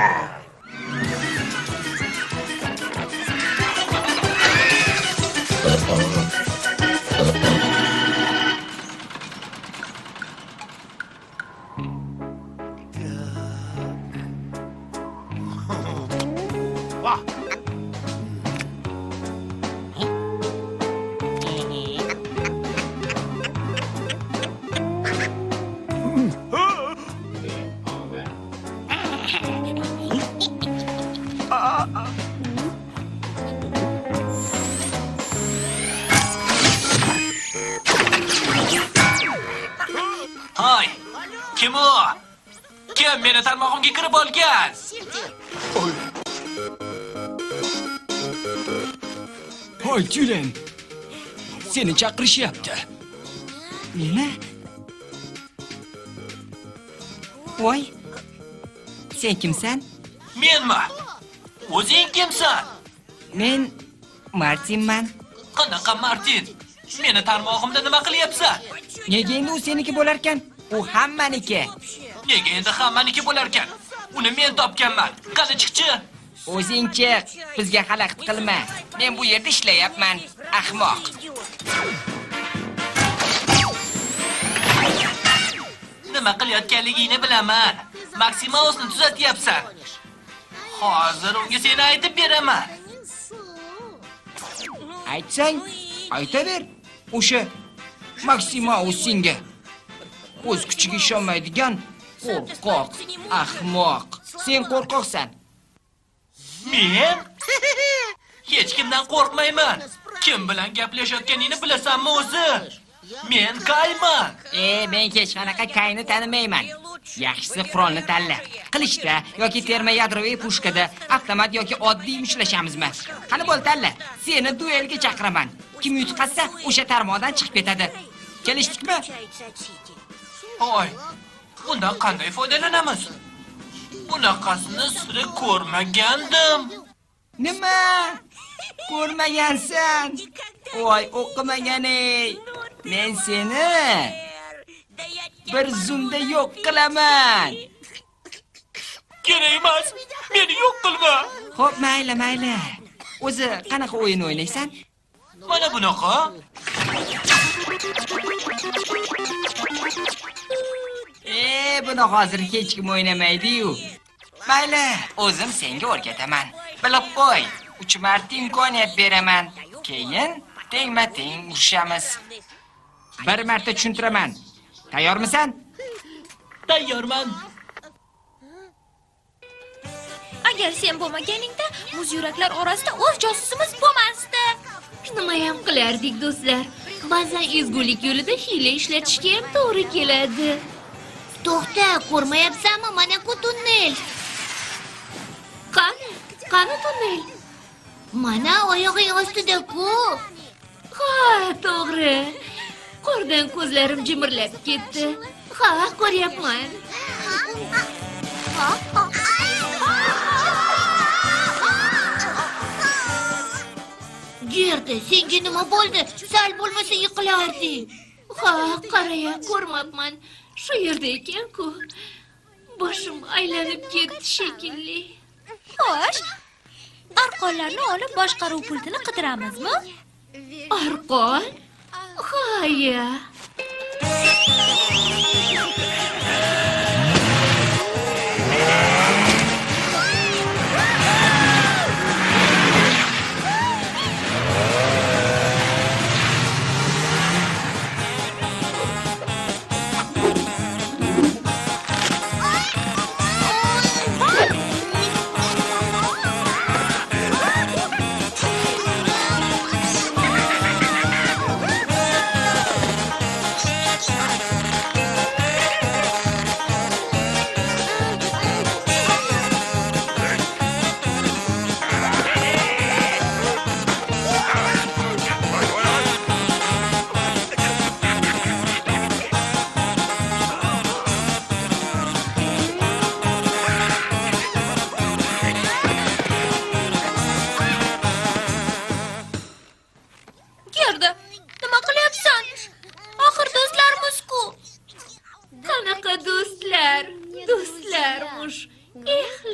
Hoy, kim u? Kim meni tarmog'imga kirib olgan? Hoy, Julen. Seni chaqirishyapti. Nima? Voy. Sen kimsan? Menmi? O'zing kimsan? Men Martinman. Qanaqa Martin? Meni tarmog'imda nima qilyapsan? Nega endi u seniki bo'larkan? U hammaniki. Nega endi hammaniki bo'larkan? Uni men topganman. Qani chiqchi? O'zing chiq, bizga xalaqit qilma. Men bu yerda ishlayapman, ahmoq. Nima qilayotganligingni bilaman. Maximausni tuzatyapsan. Hozir unga seni aytib beraman. Aytsang, aytaver. O'sha Maximaus senga o'z kuchiga ishonmaydigan qo'rqoq, ahmoq. Sen qo'rqoqsan. Men? Hech kimdan qo'rqmayman. Kim bilan gaplashayotganingni bilasanmi o'zi? Men Kayman. Men hech qanaqa Kayni tanimayman. Yaxshisi qurolni tanla. Qilichda yoki terma yadroviy pushkada, avtomat yoki oddiy mushlashamizmi? Qani bo'l tanla. Seni duelga chaqiraman. Kim yutqazsa, o'sha tarmoqdan chiqib ketadi. Kelishdikmi? Hoy, bundan qanday foydalanamiz? Bunaqasini sira ko'rmagandim. Nima? Ko'rmagansan? Voy, o'qimagan-ey. Men seni bir zumda yo'q qilaman. Kerak emas. Meni yo'q qilma. Xo'p, mayli. O'zi qanaqa o'yin o'ynaysan? Mana bunaqa. Buni hozir hech kim o'ynamaydi-yu. Mayli, o'zim senga o'rgataman. Bilib qo'y, 3 marta imkoniyat beraman. Keyin tengma-teng urishamiz. Bir marta tushuntiraman. Tayyormisan? Tayyorman. Agar sen bo'lmaganingda muz yuraklar orasida o'z josusimiz bo'lmasdi. Nima ham qilardik, do'stlar? Ba'zan ezgulik yo'lida hiyla ishlatishga ham to'g'ri keladi. To'xta, ko'rmayapsanmi? Mana ku tunnel. Qani tunnel? Mana oyog'ing ostida-ku. Ha, to'g'ri. Qordan ko'zlarim jimirlab ketdi. Ha, ko'ryapman. Gerda, senga nima bo'ldi? Sal bo'lmasa yiqilarding. Ha, qaraya, ko'rmabman. Shu yerda ekan-ku. Boshim aylanib ketdi shekilli. Xo'sh, arqonlarni olib boshqaruv pultini qidiramizmi? Arqon? Ha-ya. do'stlarmish.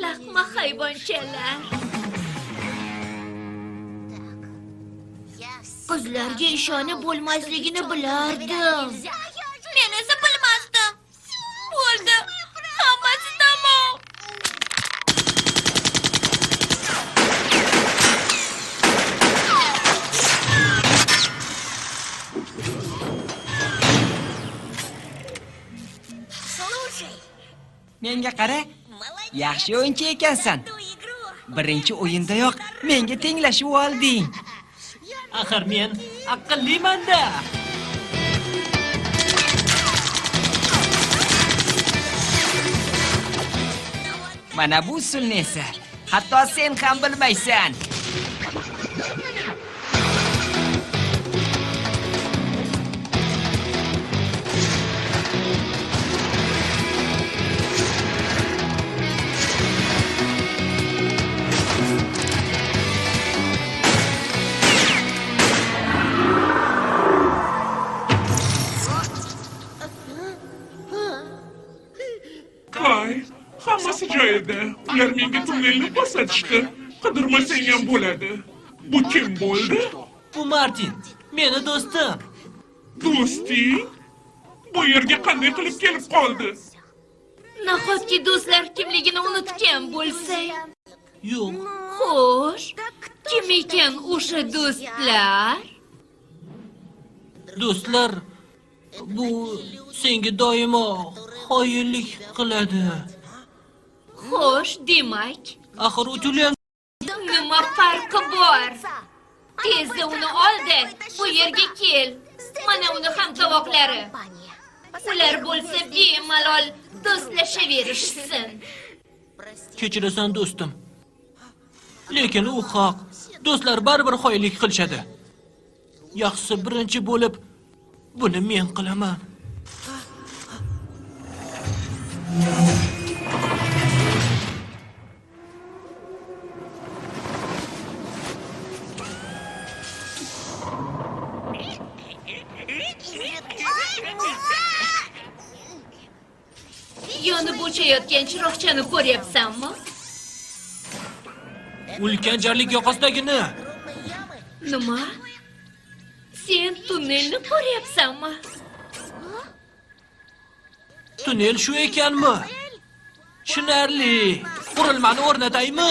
Laqma hayvonchalar. Qizlarga ishonib bo'lmasligini bilardim. Men esa bilmasdim. Bo'ldi. Hammasi tamom. Menga qara. Yaxshi o'yinchi ekansan. Birinchi o'yindayoq menga tenglashib olding. Axir men aqlliman-da. Mana bu usulni esa hatto sen ham bilmaysan. Voy, hammasi joyida. Ular menga tunnelni ko'rsatishdi. Qidirmasang ham bo'ladi. Bu kim bo'ldi? Bu Martin, meni do'stim. Do'sting? Bu yerga qanday qilib kelib qoldi? Nahotki do'stlar kimligini unutgan bo'lsak? Yo'q. Xo'sh, kim ekan o'sha do'stlar? Do'stlar, bu senga doimo xoinlik qiladi. Xo'sh, demak, Axir u to'lgan nima farqi bor? Tezda uni ol-da, bu yerga kel. Mana uni ham tovoqlari. Ular bo'lsa bemalol do'stlashaverishsin. kechirasan do'stim. Lekin u haq. Do'stlar baribir xoinlik qilishadi. Yaxshisi birinchi bo'lib buni men qilaman. Yonib o'chayotgan chiroqchani ko'ryapsanmi? Ulkan jarlik yoqasidagini. Nima? Sen tunnelni ko'ryapsanmi? Tunnel shu ekanmi? Tushunarli. Qurilmani o'rnataymi?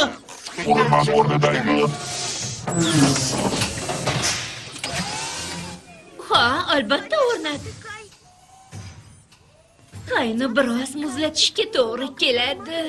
Ha, albatta o'rnat. Qayni biroz muzlatishga to'g'ri keladi.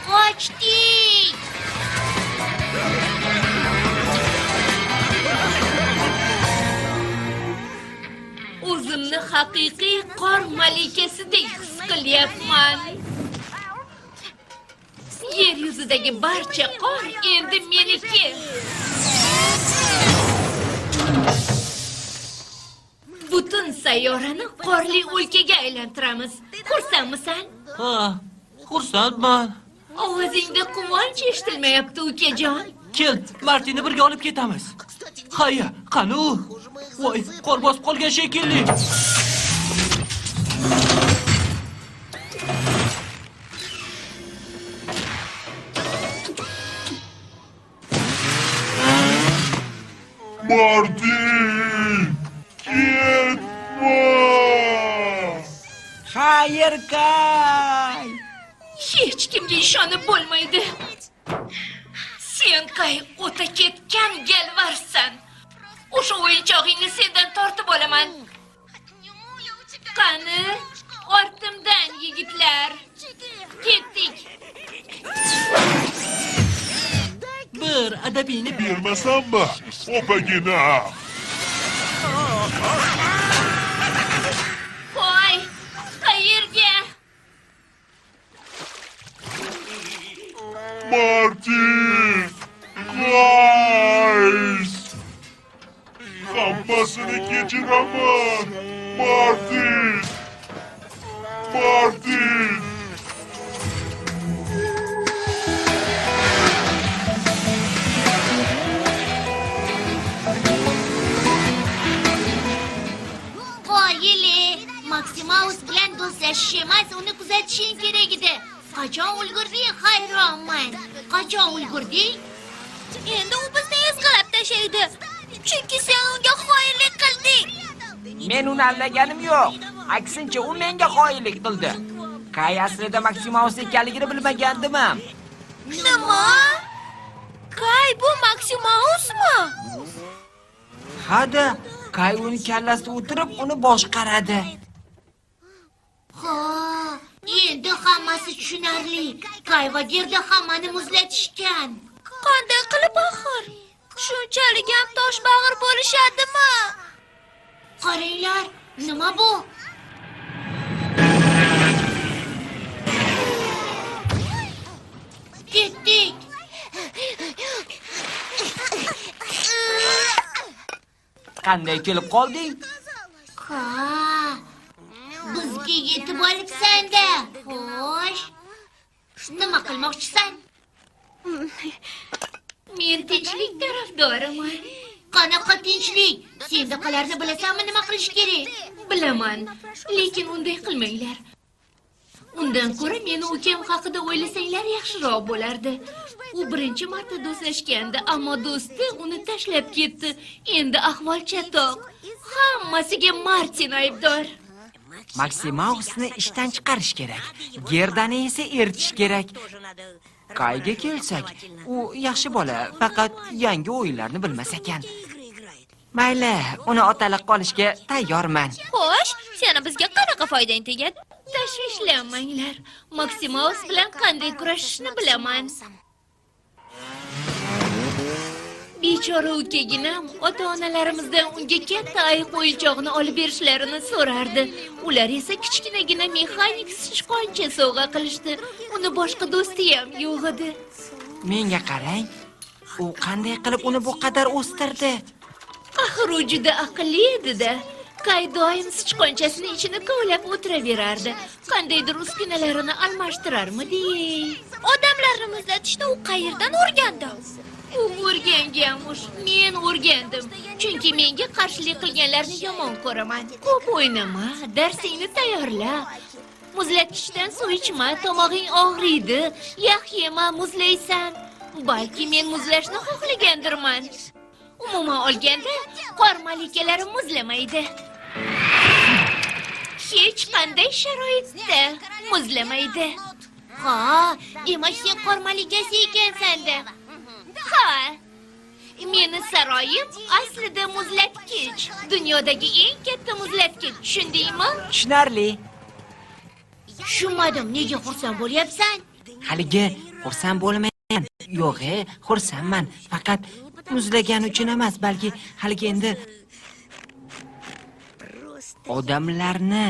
Qochdik! O'zimni haqiqiy qor malikasidek his qilyapman. Yer yuzidagi barcha qor endi meniki. Butun sayyorani qorli o'lkaga aylantiramiz. Xursandmisan? Ha, xursandman. Ovozingda quvonch eshitilmayapti, ukajon. Kel, Martinni birga olib ketamiz. Hayya, qani u? Voy, qor bosib qolgan shekilli. Martin! Xayr, Kay. Hech kimga ishonib bo'lmaydi. Sen Kay o'ta ketgan galvarsan. O'sha o'yinchog'ingni sendan tortib olaman. Qani, ortimdan yigitlar. Ketdik. Bir adabingni Bermasammi? Opagina. Voy, qayerga? Martin! Guys! Hammasini kechiraman! Martin! Martin! Qoyili, Maksimaus bilan do'stlashish emas, uni kuzatishing kerak edi. Qachon ulgurding, hayronman. Qachon ulgurding? Endi u bizni ezg'ilab tashlaydi. Chunki sen unga xoinlik qilding. Men uni aldaganim yo'q. Aksincha, u menga xoinlik qildi. Kay aslida Maksimaus ekanligini bilmagandim. Nima? Kay bu Maksimausmi? Hada, Kay uni kallasida o'tirib, uni boshqaradi. Ha, endi hammasi tushunarli. Kay va Gerda hammani muzlatishgan. Qanday qilib axir? Shunchalik ham toshbag'ir bo'lishadimi? Qaranglar, nima bu? Ketdik. Qanday kelib qolding? Ha, bizga yetib olibsan-da. Xo'sh. Nima qilmoqchisan? Men tinchlik tarafdoriman. Qanaqa tinchlik? Sendaqalarni bilasanmi nima qilish kerak? Bilaman, lekin unday qilmanglar. Undan ko'ra meni ukam haqida o'ylasanglar yaxshiroq bo'lardi. U birinchi marta do'stlashgandi, ammo do'sti uni tashlab ketdi. Endi ahvol chatoq. Hammasiga Martin aybdor. Maksimausni ishdan chiqarish kerak. Gerdani esa eritish kerak. Kayga kelsak, u yaxshi bola, faqat yangi o'yinlarni bilmas ekan. Mayli, uni otaliq qolishga tayyorman. Xo'sh, seni bizga qanaqa foydang tegadi? Tashvishlanmanglar. Maksimaus bilan qanday kurashishni bilaman. Bechora ukaginam ota-onalarimizdan unga katta ayiq o'yinchog'ini olib berishlarini so'rardi. Ular esa kichkinagina mexanik sichqoncha sovg'a qilishdi. Uni boshqa do'sti ham yo'q edi. Menga qarang. U qanday qilib uni bu qadar o'stirdi? Axir u juda aqlli edi-da. Kay doim sichqonchasini ichini kovlab o'tiraverardi. Qandaydir uskunalarini almashtirarmidi? Odamlarni muzlatishni u qayerdan o'rgandi? U o'rganganmish, men o'rgandim. Chunki menga qarshilik qilganlarni yomon ko'raman. Ko'p o'ynama, darsingni tayyorla. Muzlatgichdan suv ichma, tomog'ing og'riydi. Yog' yema, muzlaysan. Balki men muzlashni xohlagandirman. Umuman olganda, qor malikalari muzlamaydi. Hech qanday sharoitda muzlamaydi. Ha, demak sen qor malikasi ekansan-da. Ha. Meni saroyim aslida muzlatkich. Dunyodagi eng katta muzlatkich, tushundingmi? Tushunarli. Tushunmadim, nega xursand bo'lyapsan? Haligi xursand bo'lmayman. Yo'q, xursandman. Faqat muzlagan uchun emas, balki haligi endi odamlarni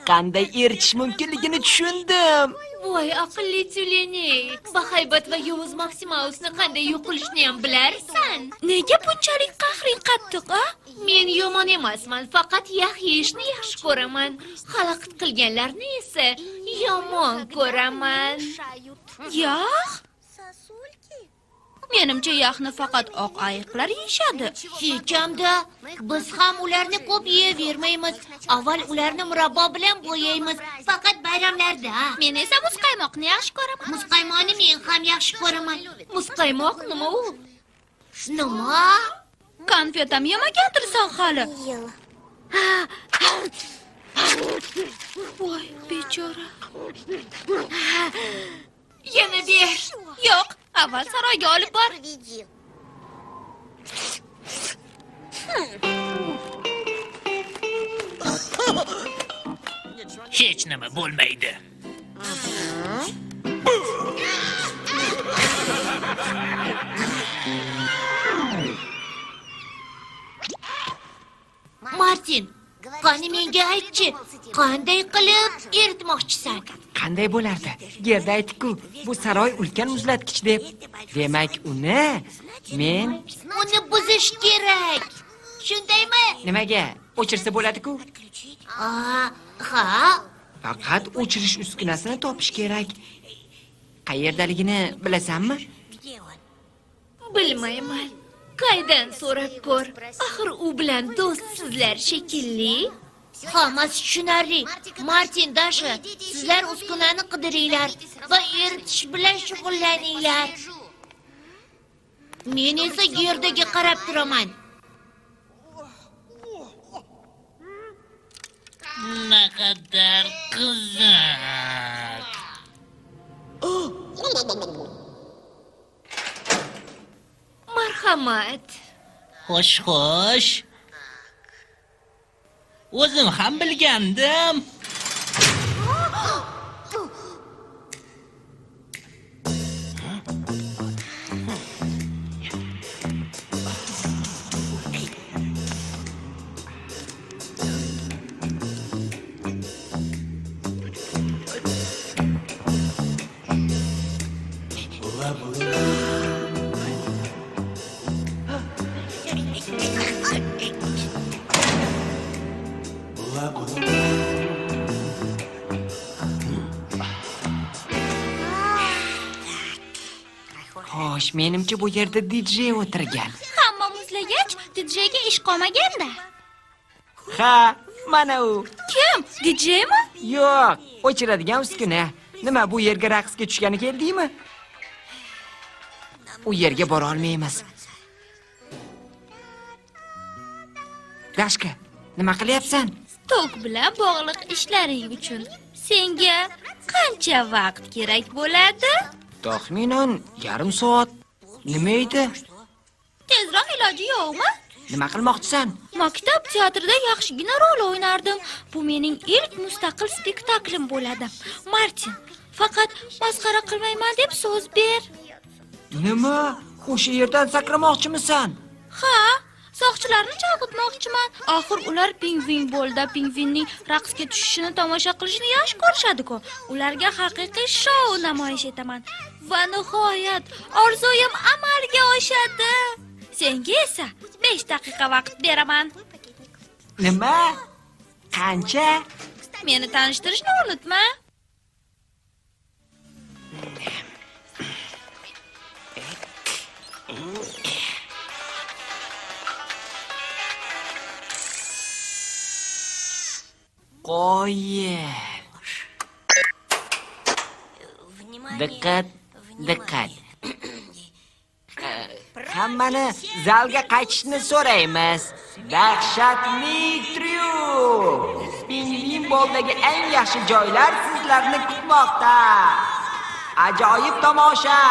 qanday eritish mumkinligini tushundim. Voy aqlli tyulenik. Bahaybat va yovuz Maksimausni qanday yo'q qilishni ham bilarsan. Nega bunchalik qahring qattiq, a? Men yomon emasman, faqat yog' yeyishni yaxshi ko'raman. Xalaqit qilganlarni esa yomon ko'raman. Yog'? Menimcha yog'ni faqat oq ayiqlar yeyishadi. Hech hamda biz ham ularni ko'p yeyavermaymiz. Avval ularni murabbo bilan bo'yaymiz, faqat bayramlarda. Men esa muzqaymoqni yaxshi ko'raman. Muzqaymoqni men ham yaxshi ko'raman. Muzqaymoq nima u? Nima? Konfet ham yemagandirsan hali. Voy, bechora. Yana ber. Yo'q, avval saroyga olib bor. Hech nima bo'lmaydi. Martin, qani menga aytchi, qanday qilib eritmoqchisan? Qanday bo'lardi? Yerda aytdik-ku, bu saroy ulkan muzlatgich deb. Demak, men Uni buzish kerak. Shundaymi? nimaga? O'chirsa bo'ladi-ku. Ha. Faqat o'chirish uskunasini topish kerak. Qayerdaligini bilasanmi? Bilmayman. Qaydan so'rab ko'r? Axir u bilan do'stsizlar shekilli. Hammasi tushunarli. Martin, Dasha, sizlar uskunani qidiringlar va eritish bilan shug'ullaninglar. Men esa yerdaga qarab turaman. Naqadar qiziq. Marhamat. Xo'sh. O'zim ham bilgandim. Xo'sh, menimcha bu yerda DJ o'tirgan. Hamma muzlagach, DJga ish qolmaganda. Ha, mana u. Kim? DJmi? Yo'q, o'chiradigan uskuna. Nima, bu yerga raqsga tushgani keldingmi? U yerga bora olmaymiz. Dashka, nima qilyapsan? Tok bilan bog'liq ishlaring uchun senga qancha vaqt kerak bo'ladi? Taxminan yarim soat. Nima edi? Tezroq iloji yo'qmi? Nima qilmoqchisan? Maktab teatrida yaxshigina rol o'ynardim. Bu mening ilk mustaqil spektaklim bo'ladi. Martin, faqat masxara qilmayman deb so'z ber. Nima? O'sha yerdan sakramoqchimisan? Ha, soqchilarni chalg'itmoqchiman. Axir ular pingvin bo'ldi. Pingvinning raqsga tushishini tomosha qilishni yaxshi ko'rishadi-ku. Ularga haqiqiy shou namoyish etaman. Va nihoyat, orzuyim amalga oshadi. Senga esa 5 daqiqa vaqt beraman. Nima? Qancha? Meni tanishtirishni unutma. Qo'ying. Diqqat. Hammani zalga qaytishni so'raymiz. Dahshatli tryuk. Pingvin boldagi eng yaxshi joylar sizlarni kutmoqda. Ajoyib tomosha.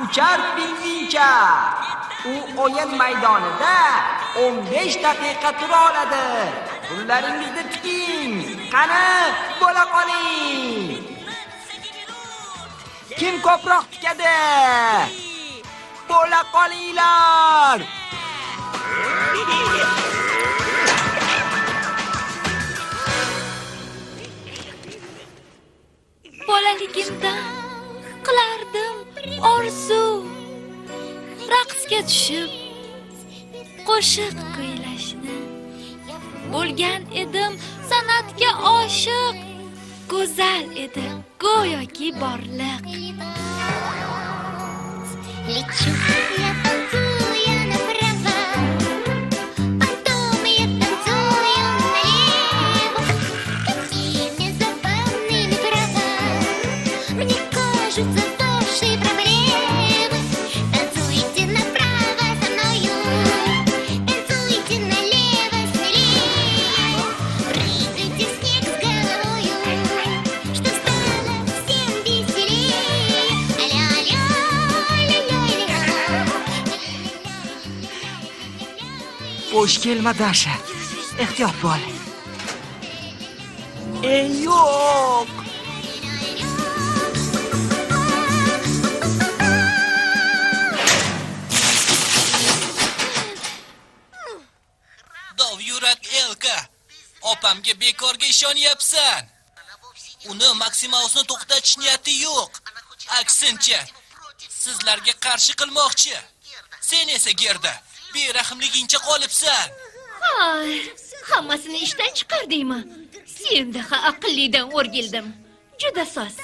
Uchar pingvincha. U o'yin maydonida 15 daqiqa tura oladi. Qo'llaringizni tuting. Qani, bo'la qoling. Kim ko'proq tikadi? Bo'la qolinglar. Bolaligimda qilardim orzu. Raqsga tushib, qo'shiq kuylashni. Bo'lgan edim san'atga oshiq. Go'zal edi, go'yoki borliq. Лечу, я танцую направо, потом я танцую налево. Какими забавными права, мне кажутся души проблемы. Танцуйте направо со мною, танцуйте налево смелее. Прыгайте в снег Xush kelma Dasha. Ehtiyot bo'l. Ey yo'q. Dov yurak Elka. Opamga bekorga ishonyapsan. Uni Maksimausni to'xtatish niyati yo'q. Aksincha, sizlarga qarshi qilmoqchi. Sen esa Gerda, berahmligingcha qolibsan. Hay, hammasini ishdan chiqardingmi? Sen daha aqllidan o'rgildim. Juda soz.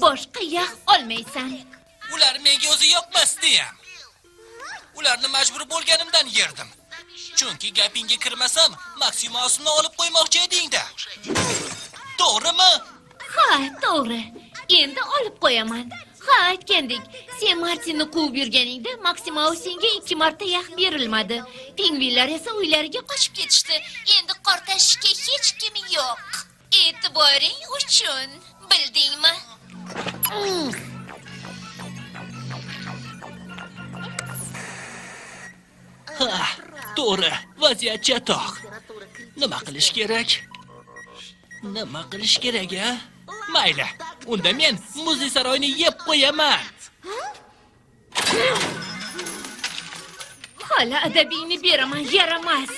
Boshqa yaq olmaysan. Ular menga o'zi yoqmasdi ham. Ularni majbur bo'lganimdan yerdim. Chunki gapingga kirmasam, Maksimausni olib qo'ymoqchi eding-da. To'g'rimi? Ha, to'g'ri. Endi olib qo'yaman. Ha, aytgandek, sen Martinni quvib yurganingda Maksimaus senga 2 marta yaq berilmadi. Pingvinlar esa uylariga qochib ketishdi. Endi qortashishga hech kim yo'q. E'tiboring uchun, bildingmi? Ha, to'g'ri, vaziyat chatoq. Nima qilish kerak? Nima qilish kerak, a? Mayli, unda men Muzli saroyini yeb qo'yaman. Hali adabingni beraman, yaramas.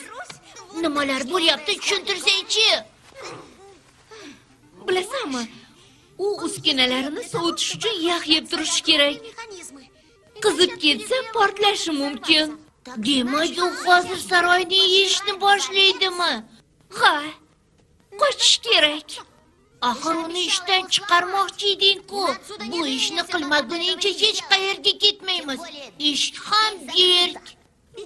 Nimalar bo'lyapti, tushuntirsang-chi. Bilasanmi? U uskunalarini sovutish uchun yaq yeb turishi kerak. Qizib ketsa portlashi mumkin. Demak, u hozir saroyni yeyishni boshlaydimi? Ha, qochish kerak. Axir uni ishdan chiqarmoqchi eding-ku. Bu ishni qilmaguningcha hech qayerga ketmaymiz. Ish ham berk.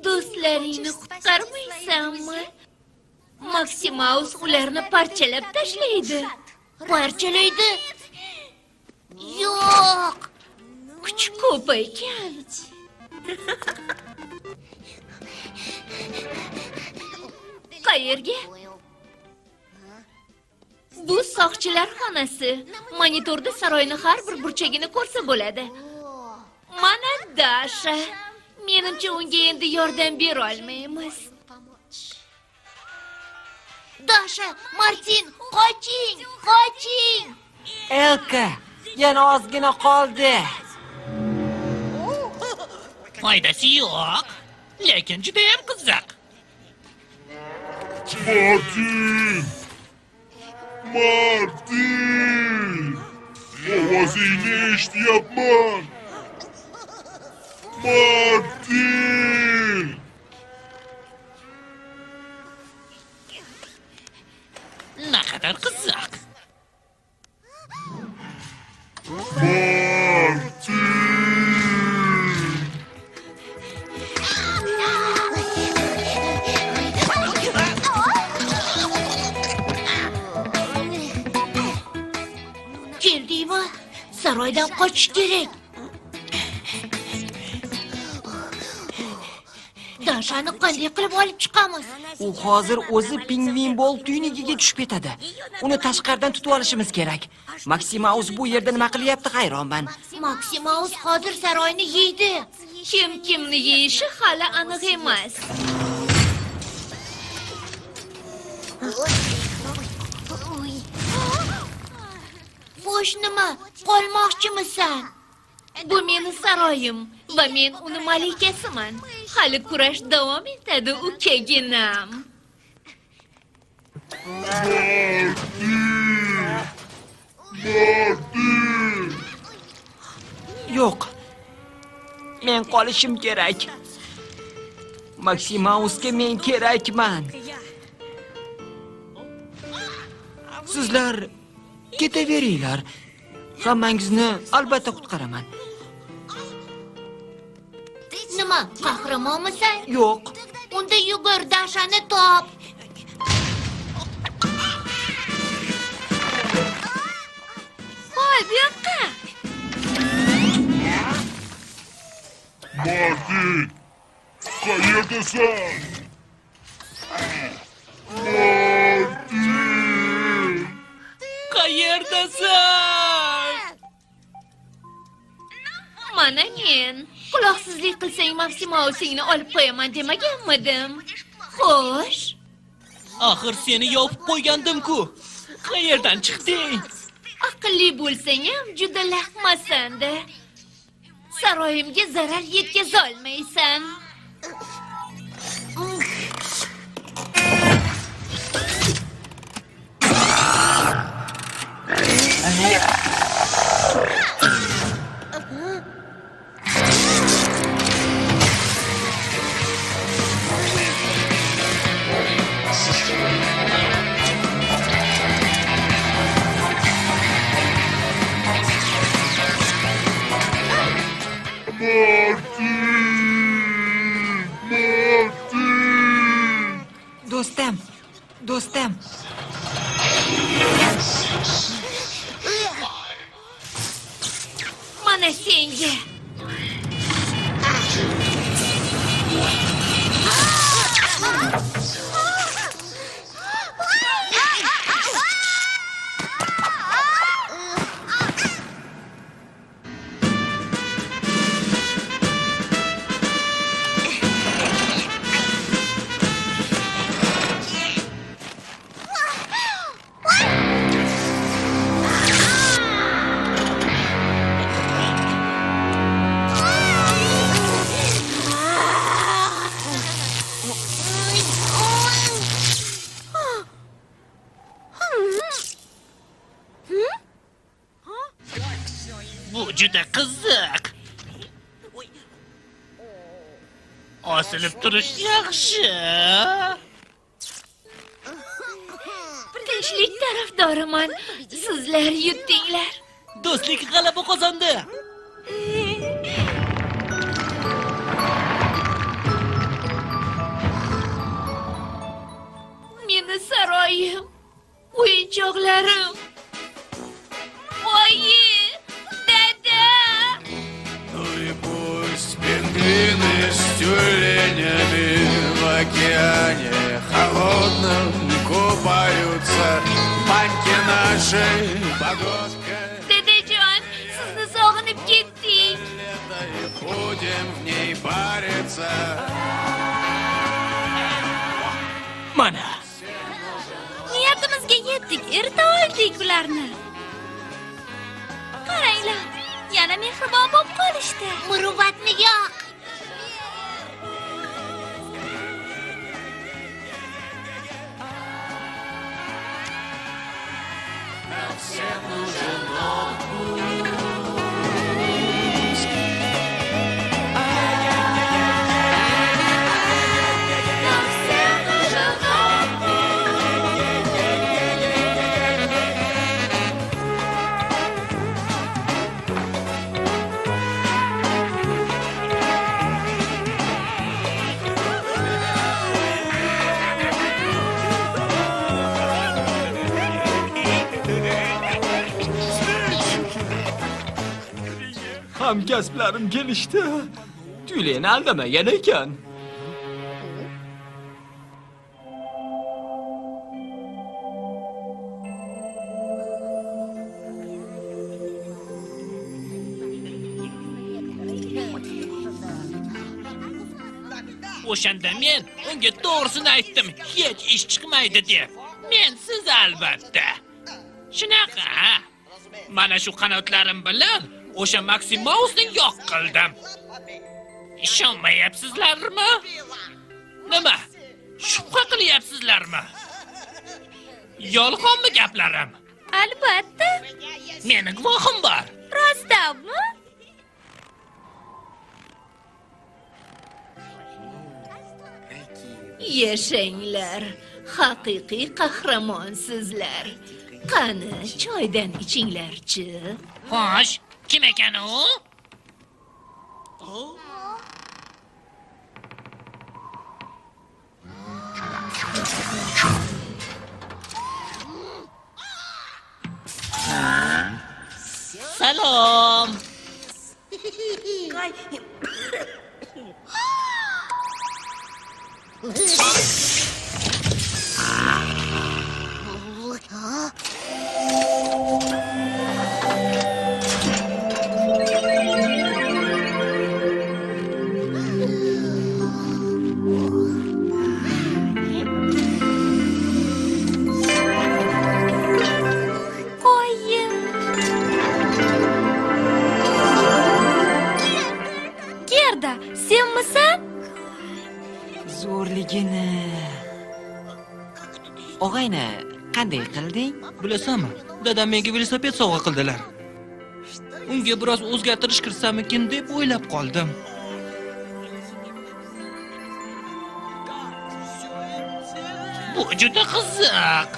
Do'stlaringni qutqarmaysanmi? Maksimaus ularni parchalab tashlaydi. Parchalaydi? Yo'q. Kuch ko'p ekan. Qayerga? Bu soqchilar xonasi. Monitorda saroyning har bir burchagini ko'rsa bo'ladi. Mana Dasha. Menimcha unga endi yordam bera olmaymiz. Dasha, Martin, qoching, qoching. Elka, yana ozgina qoldi. Foydasi yo'q, lekin juda ham qiziq. Martin! Ovozingni eshityapman. Martin! Naqadar qiziq. Keldingmi? Saroydan qochish kerak. Dashani qanday qilib olib chiqamiz? U hozir o'zi pingvin bol tuynigiga tushib ketadi. Uni tashqaridan tutib olishimiz kerak. Maksimaus bu yerda nima qilyapti, hayronman. Maksimaus hozir saroyni yeydi. Kim kimni yeyishi hali aniq emas. Xo'sh, nima? Qolmoqchimisan? Bu meni saroyim va men uni malikasiman. Hali kurash davom etadi, ukaginam. Yo'q. Men qolishim kerak. Maksimausga men kerakman. Sizlar ketaveringlar. Hammangizni albatta qutqaraman. Nima, qahramonmisan? Yo'q. Unda yugur, Dashani top. Voy, bu yoqqa. Martin! Qayerdasan? Martin! Qayerdasan? Mana men. Quloqsizlik qilsang Maksimausingni olib qo'yaman demaganmidim? Xo'sh, Axir seni yopib qo'ygandim-ku. Qayerdan chiqding? aqlli bo'lsang ham juda laqmasanda. Saroyimga zarar yetkazolmaysan. Do'stim. Mana senga. Bu juda qiziq. Osilib turish yaxshi. Tinchlik tarafdoriman. Sizlar yutdinglar. Do'stlik g'alaba qozondi. Meni saroyim, o'yinchoqlarim. Oyi, dada. Ну и пусть пингвины с тюленями в океане холодном купаются, баньки нашей погодкой. Dadajon, sizni sog'inib ketdik. Лето и будем в ней париться. Mana. Niyatimizga yetdik, erta oldik ularni. Qaranglar, yana mehribon bo'lib qolishdi. Muruvvatni yoq. Hamkasblarim kelishdi. Tüleni aldamagan ekan. O'shanda men unga to'g'risini aytdim, hech ish chiqmaydi deb. Mensiz albatta. Shunaqa. Mana shu qanotlarim bilan o'sha Maximausni yo'q qildim. Ishonmayapsizlarmi? Nima? Shubha qilyapsizlarmi? Yolg'onmi gaplarim? Albatta. Meni guvohim bor. Rostdanmi? Yashanglar, haqiqiy qahramonsizlar. Qani, choydan ichinglarchi. Xo'sh, kim ekan u? Salom. Og'ayni, qanday qilding? Bilasanmi? Dadam menga velosiped sovg'a qildilar. Unga biroz o'zgartirish kirsammikin deb o'ylab qoldim. Bu juda qiziq.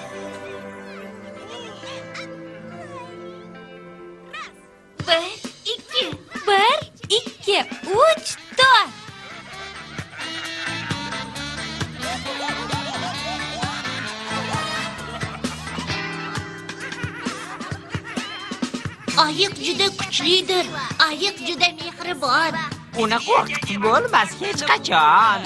Bir, ikki, 3, 4. Ayiq juda kuchlidir. Ayiq juda mehribon. Uni qo'rqitib bo'lmas hech qachon.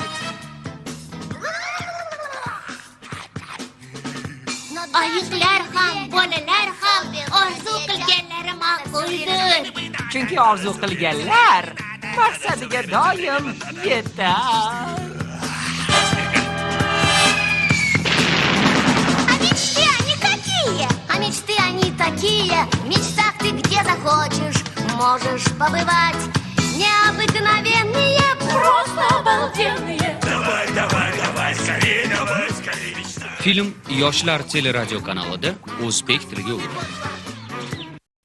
Ayiqlar ham, bolalar ham orzu qilganlari ma'quldir. Chunki orzu qilganlar maqsadiga doim yetar. А мечты они какие? А мечты они такие. В мечтах ты где захочешь можешь побывать. Необыкновенные, просто обалденные. Давай, скорее, Film Yoshlar teleradio kanalida o'zbek tiliga o'girildi.